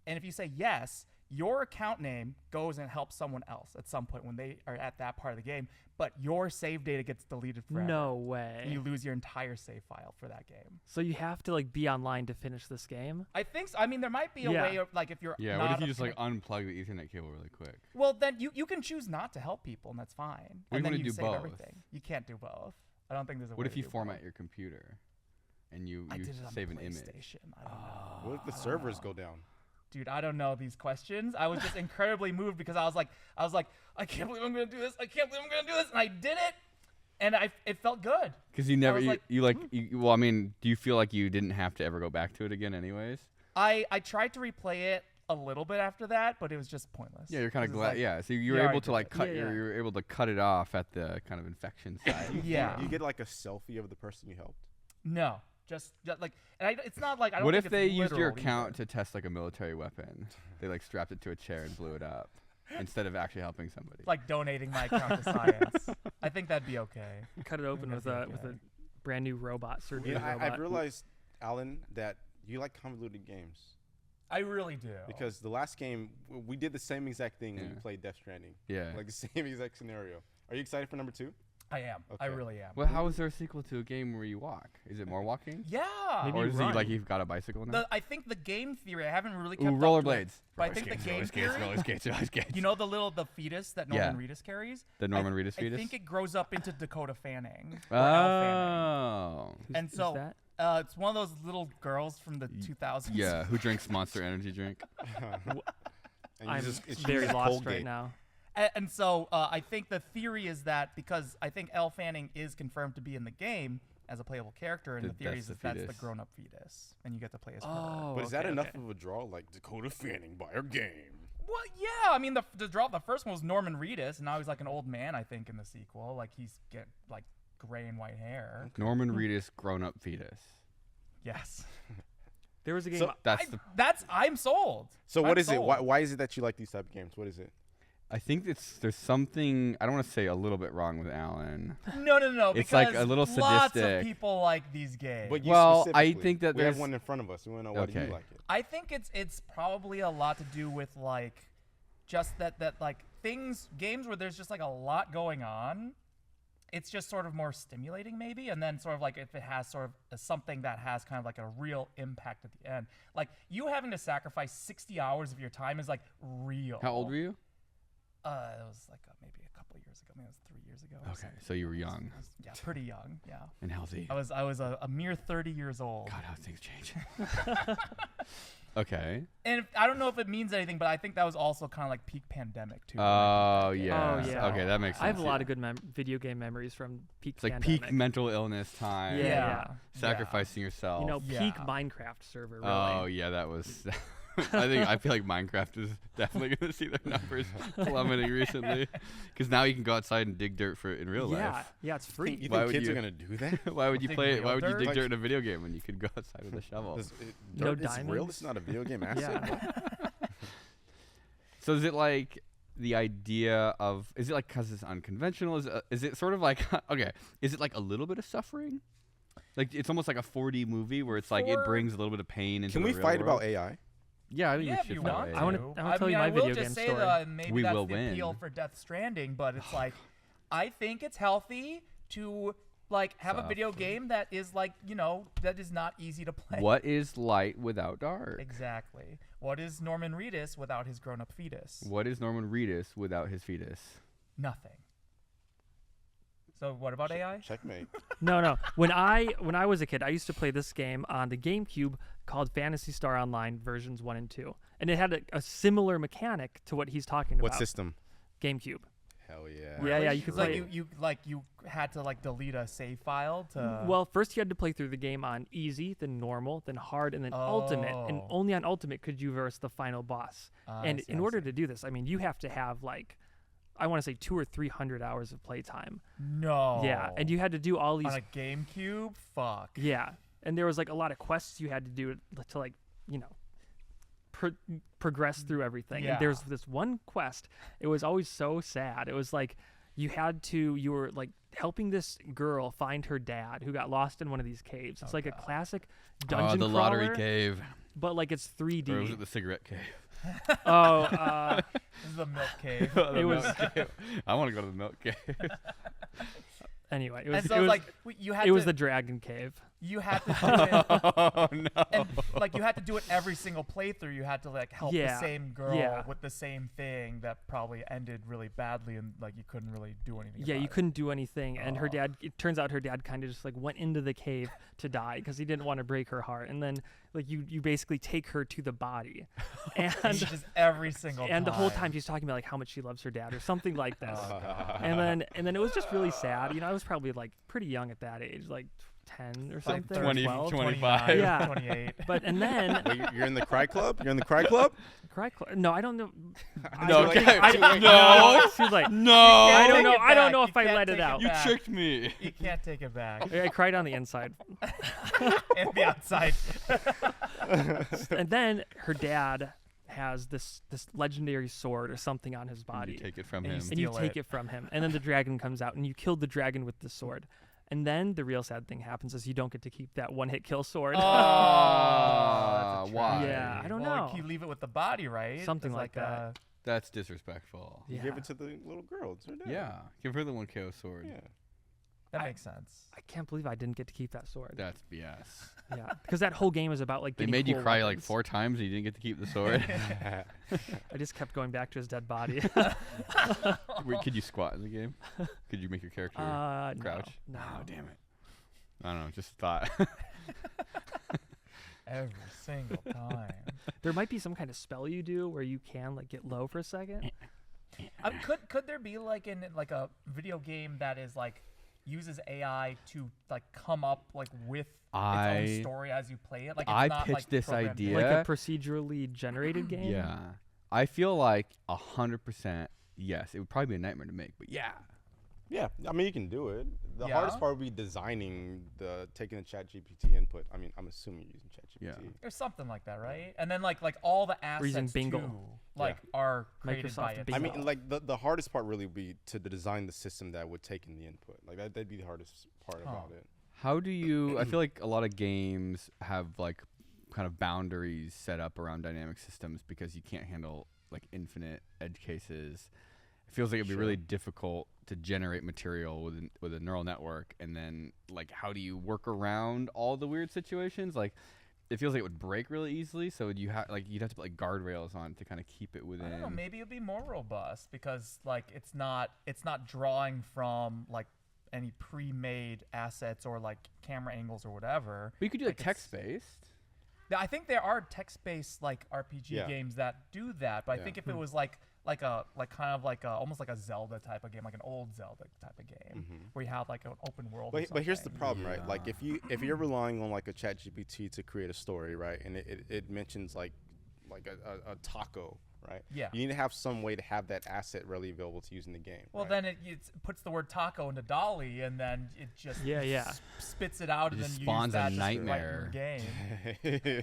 And if you say yes, your account name goes and helps someone else at some point when they are at that part of the game, but your save data gets deleted forever. No way. And you lose your entire save file for that game. So you have to like be online to finish this game. I think so. I mean, there might be a Yeah. way of like if you're Yeah, not what if you just a- like unplug the Ethernet cable really quick? well, then you can choose not to help people, and that's fine. What if and you then wanna you do save both? everything. You can't do both. I don't think there's a way What if to you do format both. your computer and you I did it on save the an image? PlayStation. I don't know. What if the servers go down? Dude, I don't know these questions. I was just incredibly moved because I was like, I can't believe I'm gonna do this. I can't believe I'm gonna do this, and I did it, and it felt good. Because you never, was you like, well, I mean, do you feel like you didn't have to ever go back to it again anyways? I tried to replay it a little bit after that, but it was just pointless. Yeah, you're kind of 'Cause it's glad. like- Yeah, so you you were able already to did like it. cut, Yeah, you yeah. were able to cut it off at the kind of infection side. Yeah. You get like a selfie of the person you helped. No, just like, and it's not like I don't. What think if it's they used your literal account either. to test like a military weapon? They like strapped it to a chair and blew it up instead of actually helping somebody. like donating my account to science? I think that'd be okay. Cut it open with that'd a be with a okay. brand new robot surgery You know, robot. I've realized, Alan, that you like convoluted games. I really do. Because the last game, we did the same exact thing when we Yeah. played Death Stranding. Yeah. Like the same exact scenario. Are you excited for number 2? I am. I Okay. really am. Well, how is there a sequel to a game where you walk? Is it more walking? Yeah. Maybe Or you is it run. like you've got a bicycle now? I think the game theory. I haven't really Ooh, kept up to it, rollerblades. but I think the game theory. roller skates. You know the fetus that Yeah. Norman Reedus carries? The Norman Reedus fetus? I think it grows up into Dakota Fanning. Or Elle Fanning. Oh. And Who's so that? it's one of those little girls from the 2000s. Yeah, who drinks Monster Energy drink? And I'm it's very using lost Colgate. right now. And so I think the theory is that because I think Elle Fanning is confirmed to be in the game as a playable character, and the theory That's is the that that's the fetus. grown-up fetus, and you get to play as her. Oh, But is that okay, enough okay. of a draw? Like Dakota Fanning by her game. Well, yeah. I mean, the first one was Norman Reedus, and now he's like an old man. I think in the sequel, like he's get like gray and white hair. Norman Reedus, grown-up fetus. Yes. There was a game. So- I'm sold. So what I'm is it? sold. Why is it that you like these type of games? What is it? I think there's something, I don't want to say a little bit wrong with Alan. No. It's Because like a little lots of sadistic. people like these games. But you Well, I specifically. think that we have there's- one in front of us. We want to know why do you Okay. like it. I think it's probably a lot to do with like just that like games where there's just like a lot going on. It's just sort of more stimulating maybe, and then sort of like if it has sort of something that has kind of like a real impact at the end. Like you having to sacrifice 60 hours of your time is like real. How old were you? It was like maybe a couple of years ago. Maybe it was 3 years ago. or Okay, something. so you were young I was, yeah, pretty young. Yeah, and healthy. I was a mere 30 years old. God, how things change. Okay. And I don't know if it means anything, but I think that was also kind of like peak pandemic too. Oh, yeah. Oh, yeah. Okay, that makes sense. I have a lot yeah. of good video game memories from peak. It's like pandemic. peak mental illness time. Yeah. Yeah. Sacrificing yourself. You know, Yeah. peak Minecraft server. Really. Oh, yeah, that was I feel like Minecraft is definitely going to see their numbers plummeting recently, because now you can go outside and dig dirt in real life. Yeah, it's free. You Why think would kids you- are gonna do that? Why would you Dig play it? real Why would you dirt? dig Like- dirt in a video game when you could go outside with a shovel? Dirt is real. diamonds? It's not a video game asset. Yeah. So is it like the idea of? Is it like because it's unconventional? Is it sort of like okay? Is it like a little bit of suffering? Like it's almost like a 4D movie where it's like it For- brings a little bit of pain into Can the we real fight world. about AI? Yeah, I think Yeah, we if should you fight want about to. I AI. wanna tell you my will video just game say story. that maybe We that's will the appeal win. for Death Stranding, but it's like, I think it's healthy to like have a video Suffering. game that is like, that is not easy to play. What is light without dark? Exactly. What is Norman Reedus without his grown-up fetus? What is Norman Reedus without his fetus? Nothing. So what about AI? Checkmate. No. When I was a kid, I used to play this game on the GameCube called Phantasy Star Online versions 1 and 2, and it had a similar mechanic to what he's talking What about. system? GameCube. Hell yeah. Yeah, you could Like play. you had to like delete a save file to. Well, first you had to play through the game on easy, then normal, then hard, and then ultimate. And Oh. only on ultimate could you verse the final boss. And in order to do this, I mean, you have to have like, I want to say 200 or 300 hours of playtime. No. Yeah, and you had to do all these. on a GameCube. Fuck. Yeah, and there was like a lot of quests you had to do to like, progress through everything. And there was Yeah. this one quest. It was always so sad. It was like you were like helping this girl find her dad who got lost in one of these caves. It's like a classic dungeon the crawler, lottery cave. but like it's 3D. Or was it the cigarette cave? This is the milk cave. The It was- milk cave. I want to go to the milk cave. Anyway, it was, And so it was, like you had it was to the dragon cave. you had to do it Oh no! and like you had to do it every single playthrough. You had to like help the Yeah, same girl yeah. with the same thing that probably ended really badly and like you couldn't really do anything. Yeah, about you it. couldn't do anything, and her Oh. dad. It turns out her dad kind of just like went into the cave to die because he didn't want to break her heart. And then like you basically take her to the body, and Just every single and the whole time she's talking about like how much she loves her dad or something like this. Oh, and then it was just really sad. I was probably like pretty young at that age, like 10 or Like something. 20, 12. 25. Yeah. 28. But and then Wait, you're in the cry club? You're in the cry club? no, I don't know. No, like, no. She's like, No! I don't Take know. it I don't back. know You if I can't let it take out. You back. tricked me. You can't take it back. I cried on the inside. And the outside. And then her dad has this legendary sword or something on his You body, take it from And him. you and you steal take it. it from him. And then the dragon comes out, and you killed the dragon with the sword. And then the real sad thing happens is you don't get to keep that one-hit kill sword. Oh, that's a Why? tragedy. Yeah, I don't well, know. You leave it with the body, right? Something It's like that. That's disrespectful. You Yeah. give it to the little girl. It's her dad. Yeah. Give her the 1 KO sword. Yeah. That makes sense. I can't believe I didn't get to keep that sword. That's BS. Yeah, because that whole game is about like They getting made you cool cry like weapons. 4 times and you didn't get to keep the sword. I just kept going back to his dead body. Wait, could you squat in the game? Could you make your character crouch? No. Oh, damn it. I don't know. Just thought. Every single time. There might be some kind of spell you do where you can like get low for a second. Could there be like a video game that is like uses AI to like come up like with its own story as you play it? Like it's I not, pitched like, this programmed in. idea. Like Yeah. a procedurally generated game. Yeah. I feel like 100% yes. It would probably be a nightmare to make, but yeah. Yeah, I mean you can do it. The Yeah? hardest part would be designing taking the ChatGPT input. I mean, I'm assuming you're using ChatGPT. Yeah. Or something like that, right? And then like all the using assets Bingo. too, like are created by Microsoft it. Bingo. I mean, like the hardest part really would be to design the system that would take in the input. Like that'd be the hardest part about it. How do you I feel like a lot of games have like kind of boundaries set up around dynamic systems because you can't handle like infinite edge cases. It feels like it'd be really difficult to generate material with a neural network, and then like how do you work around all the weird situations? Like it feels like it would break really easily, so you'd have to put like guardrails on to kind of keep it within. I don't know. Maybe it'd be more robust because like it's not drawing from like any pre-made assets or like camera angles or whatever. But you could do like Like, text based. I think there are text-based like RPG Yeah. games that do that, but I Yeah. think if it was almost like a Zelda type of game, like an old Zelda type of game, where you have like an open world. or But here's the something. problem, right? Like if you're relying on like a ChatGPT to create a story, right, and it mentions like a taco, right? Yeah. You need to have some way to have that asset readily available to use in the game. Well, right? then it puts the word taco into Dolly, and then it just spits it out, and Just then spawns you a use that just right nightmare. in the game.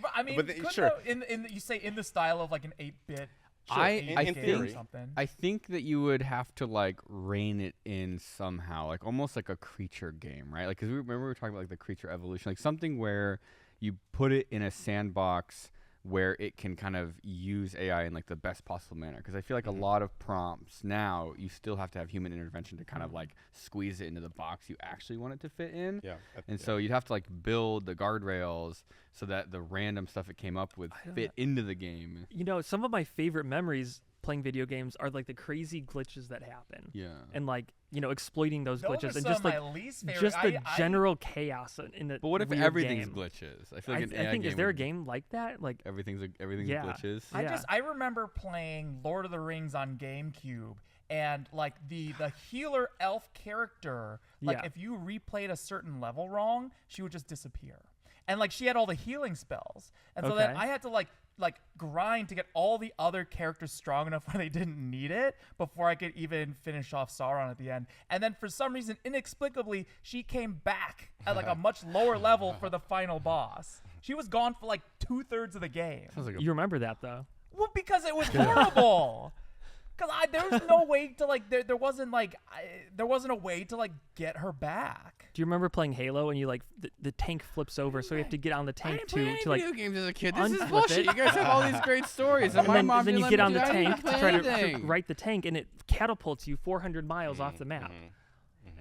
But, I mean, But sure. You say in the style of like an 8-bit. I game or think something. I think that you would have to like rein it in somehow, like almost like a creature game, right? Like, 'cause we were talking about like the creature evolution, like something where you put it in a sandbox where it can kind of use AI in like the best possible manner. Because I feel like a lot of prompts now, you still have to have human intervention to kind of like squeeze it into the box you actually want it to fit in. Yeah. And so you'd have to like build the guardrails so that the random stuff it came up with fit into the game. You know, some of my favorite memories playing video games are like the crazy glitches that happen. Yeah. And like, you know, exploiting those Those glitches are and some just of like my least favorite. just the general chaos in the But what if weird everything's game. glitches? I feel like an I AI think game is there a would- game like that? Like everything's Yeah. glitches. Yeah. I remember playing Lord of the Rings on GameCube, and like the healer elf character, like Yeah. if you replayed a certain level wrong, she would just disappear. And like she had all the healing spells, and so then Okay. I had to like grind to get all the other characters strong enough where they didn't need it before I could even finish off Sauron at the end. And then for some reason, inexplicably, she came back at like a much lower level for the final boss. She was gone for like 2/3 of the game. Sounds like a You remember that though. Well, because it was horrible. Because there was no way to like there wasn't a way to like get her back. Do you remember playing Halo and you like the tank flips over, so you have to get on the tank to like video games as a kid. This This is is unflip bullshit. it. You guys have all these great stories, and, my and mom then didn't you let get me on the do tank anything. to try to Anything. right the tank, and it catapults you 400 miles off the map.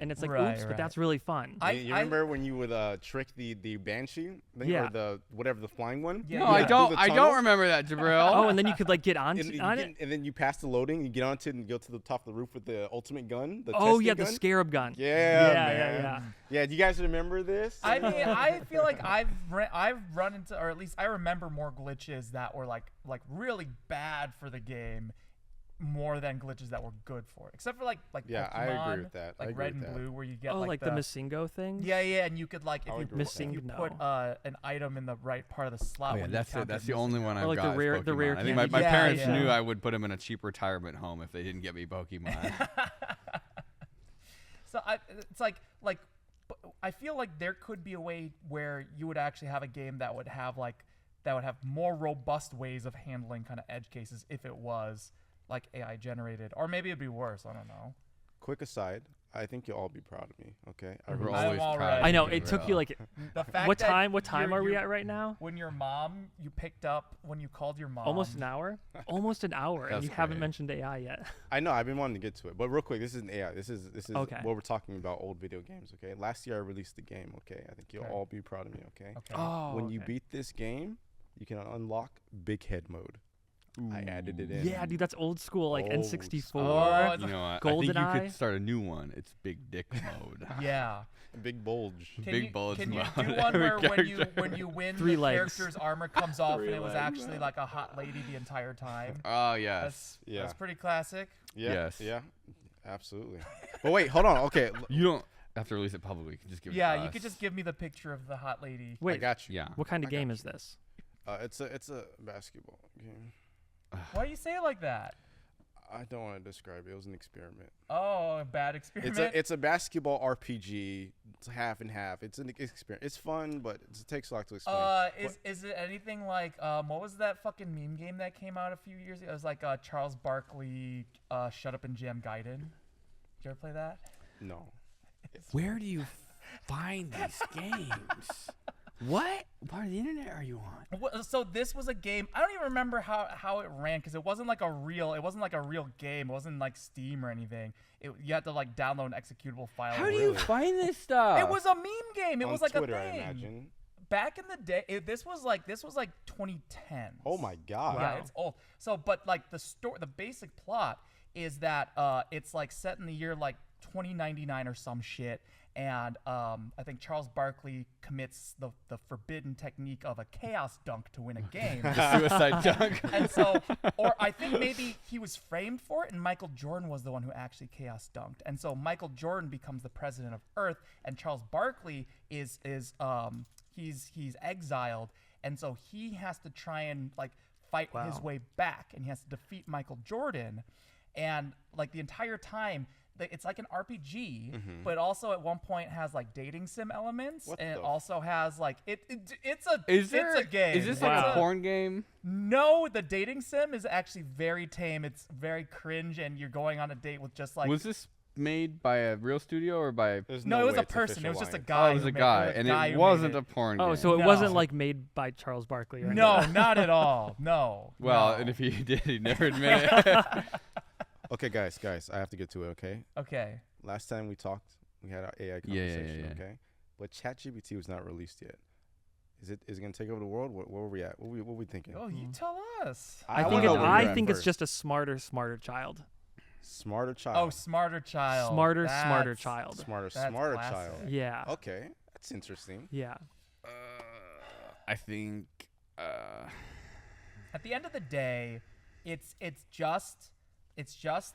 And it's like, Right, oops, right. but that's really fun. You remember when you would trick the banshee thing, Yeah. or the whatever the flying one? Yeah, No, yeah. I Through don't. the I tunnel? don't remember that, Jabril. Oh, and then you could like get on And, you on get- it. and then you pass the loading, you get onto it and go to the top of the roof with the ultimate gun. The Oh testing yeah, the gun. scarab gun. Yeah, yeah, man. yeah. Yeah, do you guys remember this? I mean, I feel like I've run into, or at least I remember more glitches that were like really bad for the game, more than glitches that were good for it. Except for like Yeah, Pokemon, I agree with that. I like agree Red with and that. Blue, where you get Oh, like the the Masingo thing. yeah, and you could like I would if agree with that. you Missing put no. an item in the right part of the slot. Oh yeah, when you that's it. counted That's the missing only one it. I've like the got. is rare- the rare Pokemon. I think candy. my Yeah, parents yeah. knew I would put them in a cheap retirement home if they didn't get me Pokemon. So it's like I feel like there could be a way where you would actually have a game that would have more robust ways of handling kind of edge cases if it was like AI generated, or maybe it'd be worse. I don't know. Quick aside, I think you'll all be proud of me. Okay, I We're released- I'm always all proud. right. of I know you, it took Jabril. you like The fact what that time? What time you're- are we you're- at right now? When your mom, you picked up when you called your mom. Almost an hour. Almost an hour, and That's you haven't great. mentioned AI yet. I know I've been wanting to get to it, but real quick, this isn't AI. This is Okay. what we're talking about, old video games. Okay, last year I released the game. Okay, I think you'll Okay. all be proud of me. Okay, Okay. Oh, when you okay. beat this game, you can unlock big head mode. I added it in. Yeah, dude, that's old school, like Old N64. school. Oh, You know what? I think you GoldenEye? could start a new one. It's Big Dick mode. Yeah. Big bulge. Can Big you, bulge Can you mode. do one Every where when you win, Three the legs. character's armor comes off and Three it was legs. actually like a hot lady the entire time? Oh yes. That's pretty classic. Yeah. Yes. Yeah. Absolutely. But wait, hold on. Okay, You don't have to release it publicly. You can just give it Yeah, to you us. could just give me the picture of the hot lady. I Wait, got you. Yeah. what kind of I got game you. is this? It's a basketball game. Why do you say it like that? I don't want to describe it. It was an experiment. Oh, a bad experiment. It's a basketball RPG. It's half and half. It's an experiment. It's fun, but it takes a lot to explain. Is it anything like what was that fucking meme game that came out a few years ago? It was like Charles Barkley Shut Up and Jam Gaiden. Did you ever play that? No. Where do you find these games? What part of the internet are you on? So this was a game. I don't even remember how it ran because it wasn't like a real game. It wasn't like Steam or anything. You had to like download an executable file. How do you find this stuff? It was a meme game. It On was like Twitter, a I thing. imagine. Back in the day, this was like 2010. Oh my god. Yeah, it's old. So, but like the basic plot is that it's like set in the year like 2099 or some shit, and I think Charles Barkley commits the forbidden technique of a chaos dunk to win a game. Suicide dunk. And so, or I think maybe he was framed for it, and Michael Jordan was the one who actually chaos dunked. And so Michael Jordan becomes the president of Earth, and Charles Barkley is he's exiled, and so he has to try and like fight his way back, and he has to defeat Michael Jordan, and like the entire time. It's like an RPG, but also at one point has like dating sim elements, and it also has like it's a game. Is this like a porn game? No, the dating sim is actually very tame. It's very cringe, and you're going on a date with just like. Was this made by a real studio or by? No, it was a person. It was just a guy. Oh, it was a guy, and it wasn't a porn game. Oh, so it wasn't like made by Charles Barkley or anything. No, not at all. No. Well, no. and if he did, he'd never admit it. Okay, guys, I have to get to it. Okay. Okay. Last time we talked, we had our AI conversation. Okay, but ChatGPT was not released yet. Is it gonna take over the world? What were we at? What were we thinking? Oh, you tell us. I think it's just a smarter child. Smarter child. Oh, smarter child. Smarter child. Smarter classic. child. Yeah. Okay, that's interesting. Yeah. I think. At the end of the day, it's just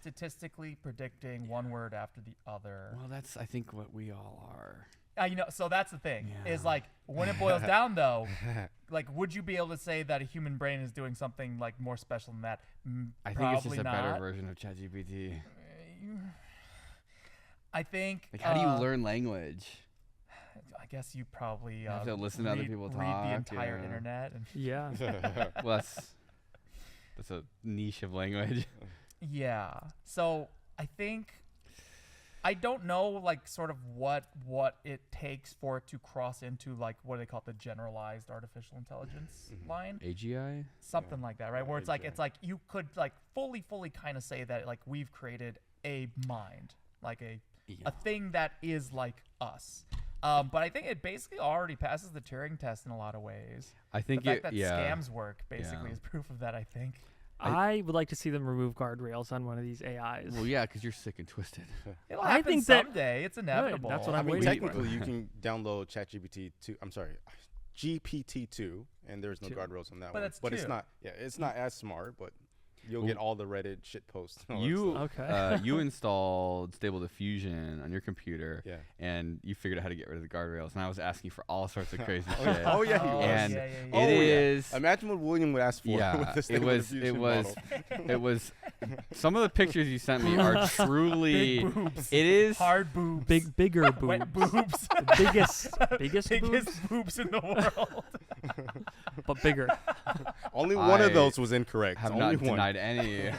statistically predicting one word after the other. Well, that's I think what we all are. So that's the thing. Is like when it boils down though, like would you be able to say that a human brain is doing something like more special than that? I think it's just a better version of ChatGPT. I think. Like, how do you learn language? I guess you probably you have to listen to other people talk. Read the entire internet. And Yeah. Well, that's a niche of language. Yeah. So I think I don't know like sort of what it takes for it to cross into like what do they call it, the generalized artificial intelligence line. AGI? Something like that, right? Where it's like you could like fully kind of say that like we've created a mind, like a thing that is like us. But I think it basically already passes the Turing test in a lot of ways. I think the fact that scams work basically is proof of that, I think. I would like to see them remove guardrails on one of these AIs. Well, yeah, because you're sick and twisted. It'll happen someday. It's inevitable. That's what I I'm mean, waiting technically, you can download ChatGPT 2. I'm sorry, GPT 2, and there's no guardrails on that But one. that's But two. it's not. Yeah, it's not as smart, but you'll get all the Reddit shit posts. and all that You stuff. you installed Stable Diffusion on your computer, Yeah. and you figured out how to get rid of the guardrails. And I was asking for all sorts of crazy shit. Oh yeah, he was. And yeah. it is. Imagine what William would ask for Yeah, with the it Stable was. Diffusion It was. model. It was. Some of the pictures you sent me are truly. Big boobs. It is. Hard boobs. Bigger boobs. Wet boobs. biggest Biggest boobs in the world. but bigger. Only one of I those was incorrect. Have Only not one. denied any.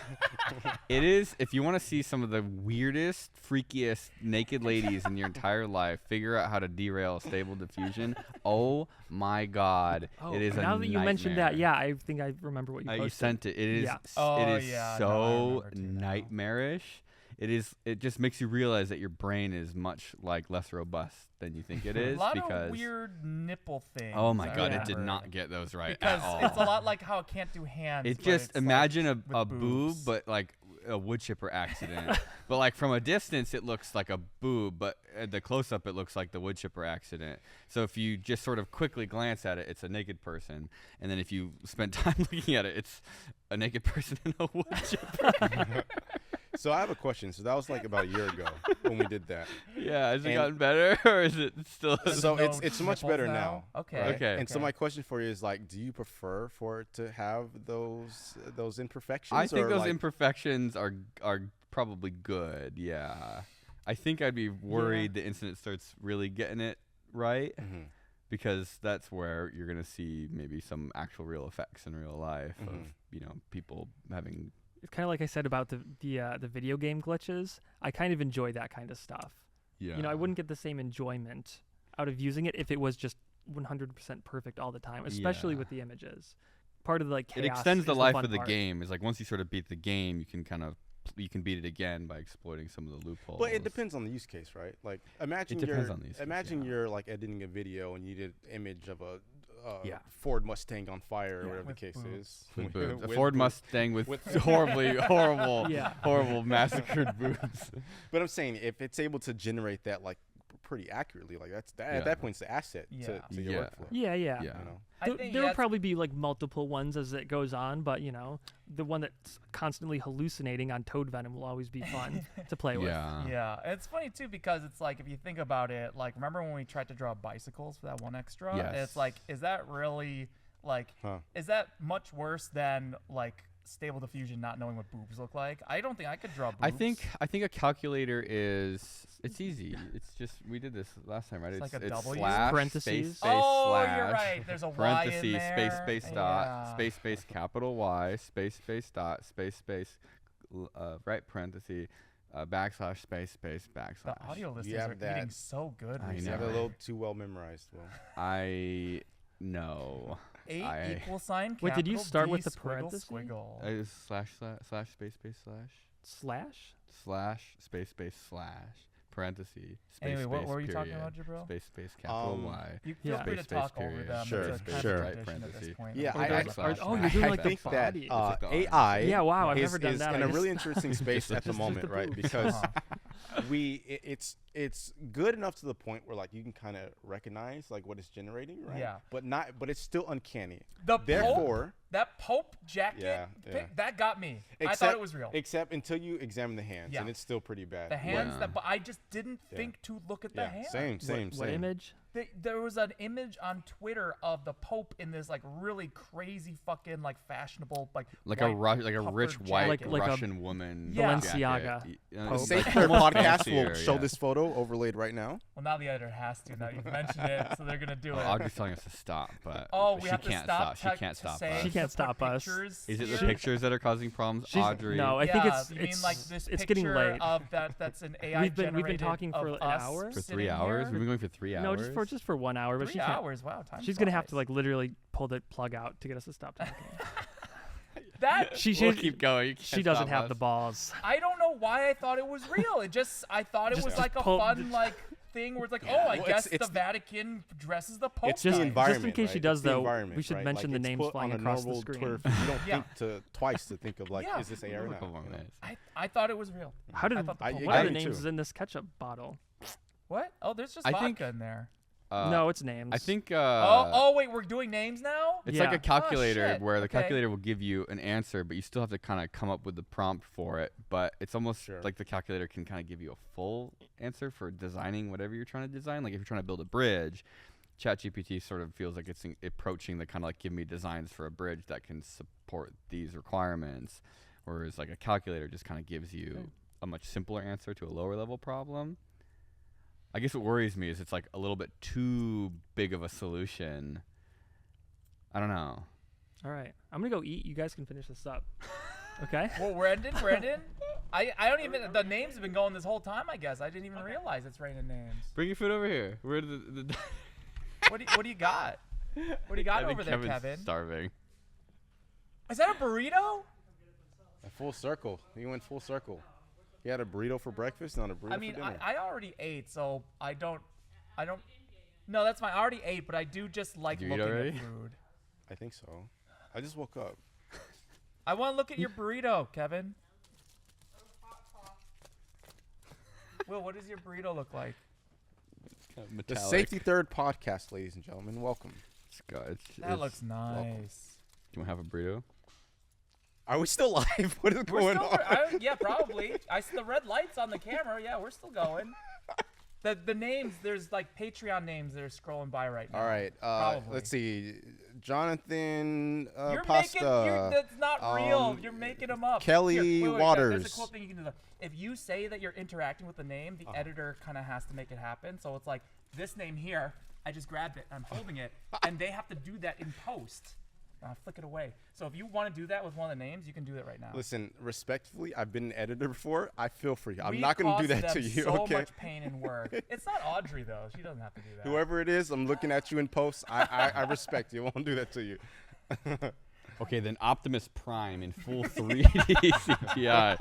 It is. If you want to see some of the weirdest, freakiest naked ladies in your entire life, figure out how to derail Stable Diffusion. Oh my God! It is now a that you mentioned that, nightmare. I think I remember what you posted. You sent it. It is. Yeah. Oh, it is yeah, no, I so remember too now. nightmarish. It is. It just makes you realize that your brain is much like less robust than you think it is. A lot because of weird nipple things. oh my I God! It did remember. not get those right Because at all. it's a lot like how it can't do hands. It's but just it's imagine like a with boob, boobs. but like a wood chipper accident. But like from a distance, it looks like a boob, but at the close up, it looks like the wood chipper accident. So if you just sort of quickly glance at it, it's a naked person, and then if you spend time looking at it, it's a naked person in a wood chipper. So I have a question. So that was like about a year ago when we did that. Yeah, has it And- gotten better or is it still? So No it's much nipples better now. Okay. right? Okay. And so my question for you is like, do you prefer for it to have those imperfections? I think or those like, imperfections are probably good. Yeah, I think I'd be worried the instant it starts really getting it right. Mhm. Because that's where you're gonna see maybe some actual real effects in real life of people having. It's kind of like I said about the video game glitches. I kind of enjoy that kind of stuff. Yeah. You know, I wouldn't get the same enjoyment out of using it if it was just 100% perfect all the time, especially Yeah. with the images. Part of the like chaos It extends the is life fun of the part. game. It's like once you sort of beat the game, you can beat it again by exploiting some of the loopholes. But it depends on the use case, right? Like imagine depends on the use case, imagine yeah. you're like editing a video and you did an image of a Yeah. Ford Mustang on fire or whatever the With case boobs. is. With boobs. A With Ford boobs. Mustang with horrible, Yeah. horrible massacred boobs. But I'm saying if it's able to generate that like pretty accurately, like at Yeah. that point it's the asset Yeah. to your Yeah. workflow. Yeah. Yeah. You know? I think There will yes, probably be like multiple ones as it goes on, but you know, the one that's constantly hallucinating on toad venom will always be fun to play with. Yeah. Yeah, it's funny too because it's like if you think about it, like remember when we tried to draw bicycles for that one extra? Yes. It's like, is that really Like, Huh. is that much worse than like Stable Diffusion not knowing what boobs look like? I don't think I could draw boobs. I think a calculator is it's easy. It's just we did this last time, right? It's like a it's W? slash Parentheses. space Oh, slash you're right. There's a Y in parentheses there. space dot space capital Y space dot space right parenthesis backslash space backslash. The audio You listeners have are that. eating so good. I You recently. have it a know. little too well memorized, Will. I know. 8 I- equal sign. Wait, did you capital start D, with the squiggle, parentheses? Squiggle. Slash space Slash. space slash parentheses space Anyway, what were you period, talking about, Jabril? space capital Y. You feel Yeah. free to Space, talk over period. them. Sure, It's a kind sure. of Right, tradition at this parentheses. point. Yeah, Or I there's- think oh, you're doing I like the think that body. It's like the arms. AI Yeah, wow, I've is, never done is that. in I a just- really interesting space at the just moment, the right? boobs. Because Uh-huh. it's good enough to the point where like you can kind of recognize like what it's generating, right? Yeah. But it's still uncanny. The Pope, Therefore, that Pope jacket, Yeah, that got me. I thought except- it was real. except until you examine the hands, Yeah. and it's still pretty bad. The hands, Yeah. but I just didn't Yeah. think to look at the Yeah, hands. same. What image? There was an image on Twitter of the Pope in this like really crazy fucking like fashionable like Like white a puffer rich white jacket. Like a Russian woman. Yeah. Balenciaga jacket. The Pope. Safe like Third almost podcast will fancier, show yeah. this photo overlaid right now. Well, now the editor has to. Now you've mentioned it, so they're gonna do Well, it. Audrey's telling us to stop, but Oh, we she have to can't stop. She can't stop say us. She to can't put stop us. pictures Is it the here. pictures that are causing problems, She's- Audrey? no, I yeah, think it's you mean it's like this it's picture getting late. of that's an AI We've been generated talking for of an us hour? For sitting 3 hours? here. We've been going for 3 hours. No, just for 1 hour, but 3 she can't. hours. Wow, time She's gonna have to flies. like literally pull the plug out to get us to stop talking. that. We'll keep going. You She can't doesn't stop have us. the balls. I don't know why I thought it was real. I thought it Just- was just like a pull- fun like thing where it's like, Yeah. oh, I Well, guess it's the Vatican dresses the Pope. It's Just- the nice. environment. just in case she right? does, It's the though, environment, we should right? mention like the it's names put flying on a across the normal screen. turf. You don't Yeah. think twice to think of like, Yeah. is this AI or not? Come on, you know? man. I thought it was real. How did I thought the Pope- what are the me names too. in this ketchup bottle? What? Oh, there's just I vodka think- in there. No, it's names. I think. Oh, wait, we're doing names now. It's Yeah. like a calculator shit. where the Okay. calculator will give you an answer, but you still have to kind of come up with the prompt for it. But it's almost Sure. like the calculator can kind of give you a full answer for designing whatever you're trying to design. Like if you're trying to build a bridge, ChatGPT sort of feels like it's approaching the kind of like give me designs for a bridge that can support these requirements, whereas like a calculator just kind of gives you a much simpler answer to a lower level problem. I guess what worries me is it's like a little bit too big of a solution. I don't know. All right, I'm gonna go eat. You guys can finish this up. Okay. Well, we're ending. I don't even. The names have been going this whole time. I guess I didn't even realize it's raining names. Bring your food over here. Where the What do you got? What do you got I think over there, Kevin's Kevin? starving. Is that a burrito? A full circle. He went full circle. He had a burrito for breakfast, not a burrito I mean, for dinner. I already ate, so I don't. No, that's fine. I already ate, but I do just like Did you eat looking already? at food. I think so. I just woke up. I want to look at your burrito, Kevin. Will, what does your burrito look like? The Safety Third podcast, ladies and gentlemen. Welcome. That looks nice. Do you want to have a burrito? Are we still live? What is We're going still, on? yeah, probably. I see the red lights on the camera. Yeah, we're still going. The names, there's like Patreon names that are scrolling by right now. All right. Probably. Let's see. Jonathan You're Pasta. that's not real. You're making them up. Kelly Here, wait, Waters. There's a cool thing you can do. If you say that you're interacting with the name, the editor kind of has to make it happen. So it's like this name here. I just grabbed it. I'm holding it, and they have to do that in post. Flick it away. So if you want to do that with one of the names, you can do that right now. Listen, respectfully, I've been an editor before. I feel for you. I'm We not going to do caused that to them you, so okay? much pain and work. It's not Audrey though. She doesn't have to do that. Whoever it is, I'm looking at you in post. I respect you. I won't do that to you. Okay, then Optimus Prime in full 3D CGI.